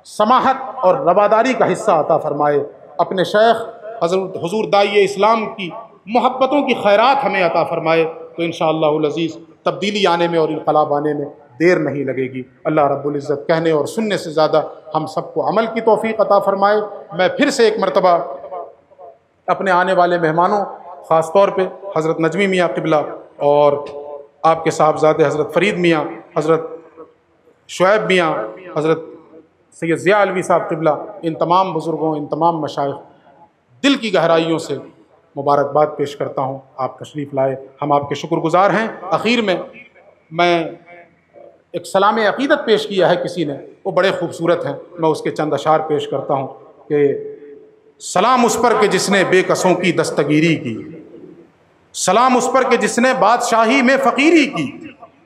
سماحت اور رواداری کا حصہ عطا فرمائے، اپنے شیخ حضرت حضور داعی اسلام کی محبتوں کی خیرات ہمیں عطا فرمائے، تو انشاءاللہ العزیز تبدیلی آنے میں اور انقلاب آنے میں دیر نہیں لگے گی۔ اللہ رب العزت کہنے اور سننے سے زیادہ ہم سب کو عمل کی توفیق عطا فرمائے۔ میں پھر سے ایک مرتبہ اپنے آنے والے مہمانوں، خاص طور پہ حضرت نجمی میاں قبلہ اور آپ کے صاحبزادے حضرت فرید میاں، حضرت شعیب میاں، حضرت سید ضیاء علوی صاحب قبلہ، ان تمام بزرگوں، ان تمام مشائخ دل کی گہرائیوں سے مبارکباد پیش کرتا ہوں۔ آپ تشریف لائے، ہم آپ کے شکر گزار ہیں۔ اخیر میں ایک سلام عقیدت پیش کیا ہے کسی نے، وہ بڑے خوبصورت ہیں، میں اس کے چند اشعار پیش کرتا ہوں کہ سلام اس پر کہ جس نے بے کسوں کی دستگیری کی، سلام اس پر کہ جس نے بادشاہی میں فقیری کی،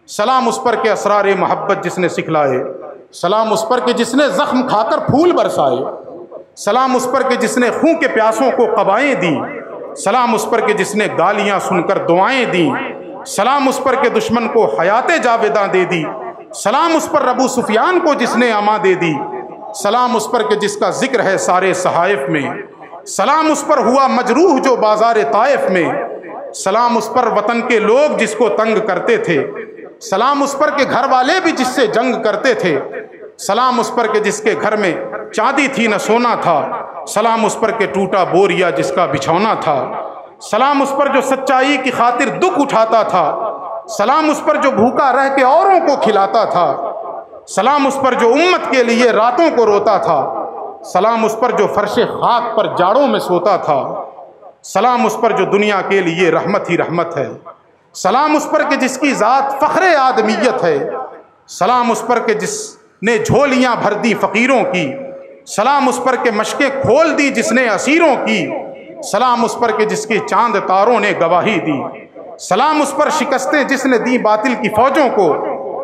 سلام اس پر کہ اسرار محبت جس نے سکھلائے، سلام اس پر کہ جس نے زخم کھا کر پھول برسائے، سلام اس پر کہ جس نے خون کے پیاسوں کو قبائیں دیں، سلام اس پر کہ جس نے گالیاں سن کر دعائیں دیں، سلام اس پر کہ دشمن کو حیات جاویداں دے دی، سلام اس پر ابو سفیان کو جس نے اما دے دی، سلام اس پر کہ جس کا ذکر ہے سارے صحائف میں، سلام اس پر ہوا مجروح جو بازار طائف میں، سلام اس پر وطن کے لوگ جس کو تنگ کرتے تھے، سلام اس پر کہ گھر والے بھی جس سے جنگ کرتے تھے، سلام اس پر کہ جس کے گھر میں چاندی تھی نہ سونا تھا، سلام اس پر کہ ٹوٹا بوریا جس کا بچھونا تھا، سلام اس پر جو سچائی کی خاطر دکھ اٹھاتا تھا، سلام اس پر جو بھوکا رہ کے اوروں کو کھلاتا تھا، سلام اس پر جو امت کے لیے راتوں کو روتا تھا، سلام اس پر جو فرش خاک پر جاڑوں میں سوتا تھا، سلام اس پر جو دنیا کے لیے رحمت ہی رحمت ہے، سلام اس پر کہ جس کی ذات فخر آدمیت ہے، سلام اس پر کہ جس نے جھولیاں بھر دی فقیروں کی، سلام اس پر کہ مشکیں کھول دی جس نے اسیروں کی، سلام اس پر کہ جس کی چاند تاروں نے گواہی دی، سلام اس پر شکستیں جس نے دی باطل کی فوجوں کو،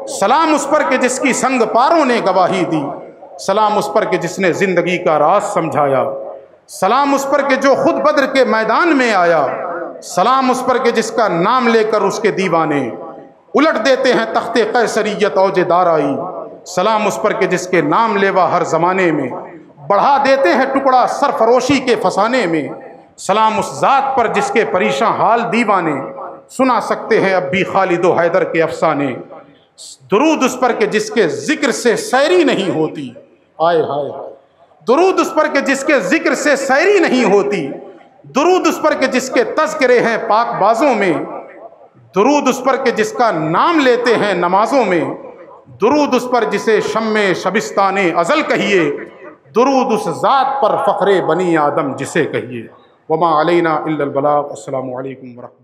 سلام اس پر کہ جس کی سنگ پاروں نے گواہی دی، سلام اس پر کہ جس نے زندگی کا راز سمجھایا، سلام اس پر کہ جو خود بدر کے میدان میں آیا، سلام اس پر کہ جس کا نام لے کر اس کے دیوانے الٹ دیتے ہیں تخت قیصریت اوج دارائی، سلام اس پر کہ جس کے نام لیوا ہر زمانے میں بڑھا دیتے ہیں ٹکڑا سرفروشی کے فسانے میں، سلام اس ذات پر جس کے پریشاں حال دیوانے سنا سکتے ہیں اب بھی خالد و حیدر کے افسانے، درود اس پر کہ جس کے ذکر سے سیری نہیں ہوتی، آئے ہائے درود اس پر کہ جس کے ذکر سے سیری نہیں ہوتی، درود اس پر کہ جس کے تذکرے ہیں پاک بازوں میں، درود اس پر کہ جس کا نام لیتے ہیں نمازوں میں، درود اس پر جسے شمع شبستان ازل کہیے، درود اس ذات پر فخر بنی آدم جسے کہیے۔ وما علینا الا البلاغ۔ السلام علیکم ورحمۃ اللہ۔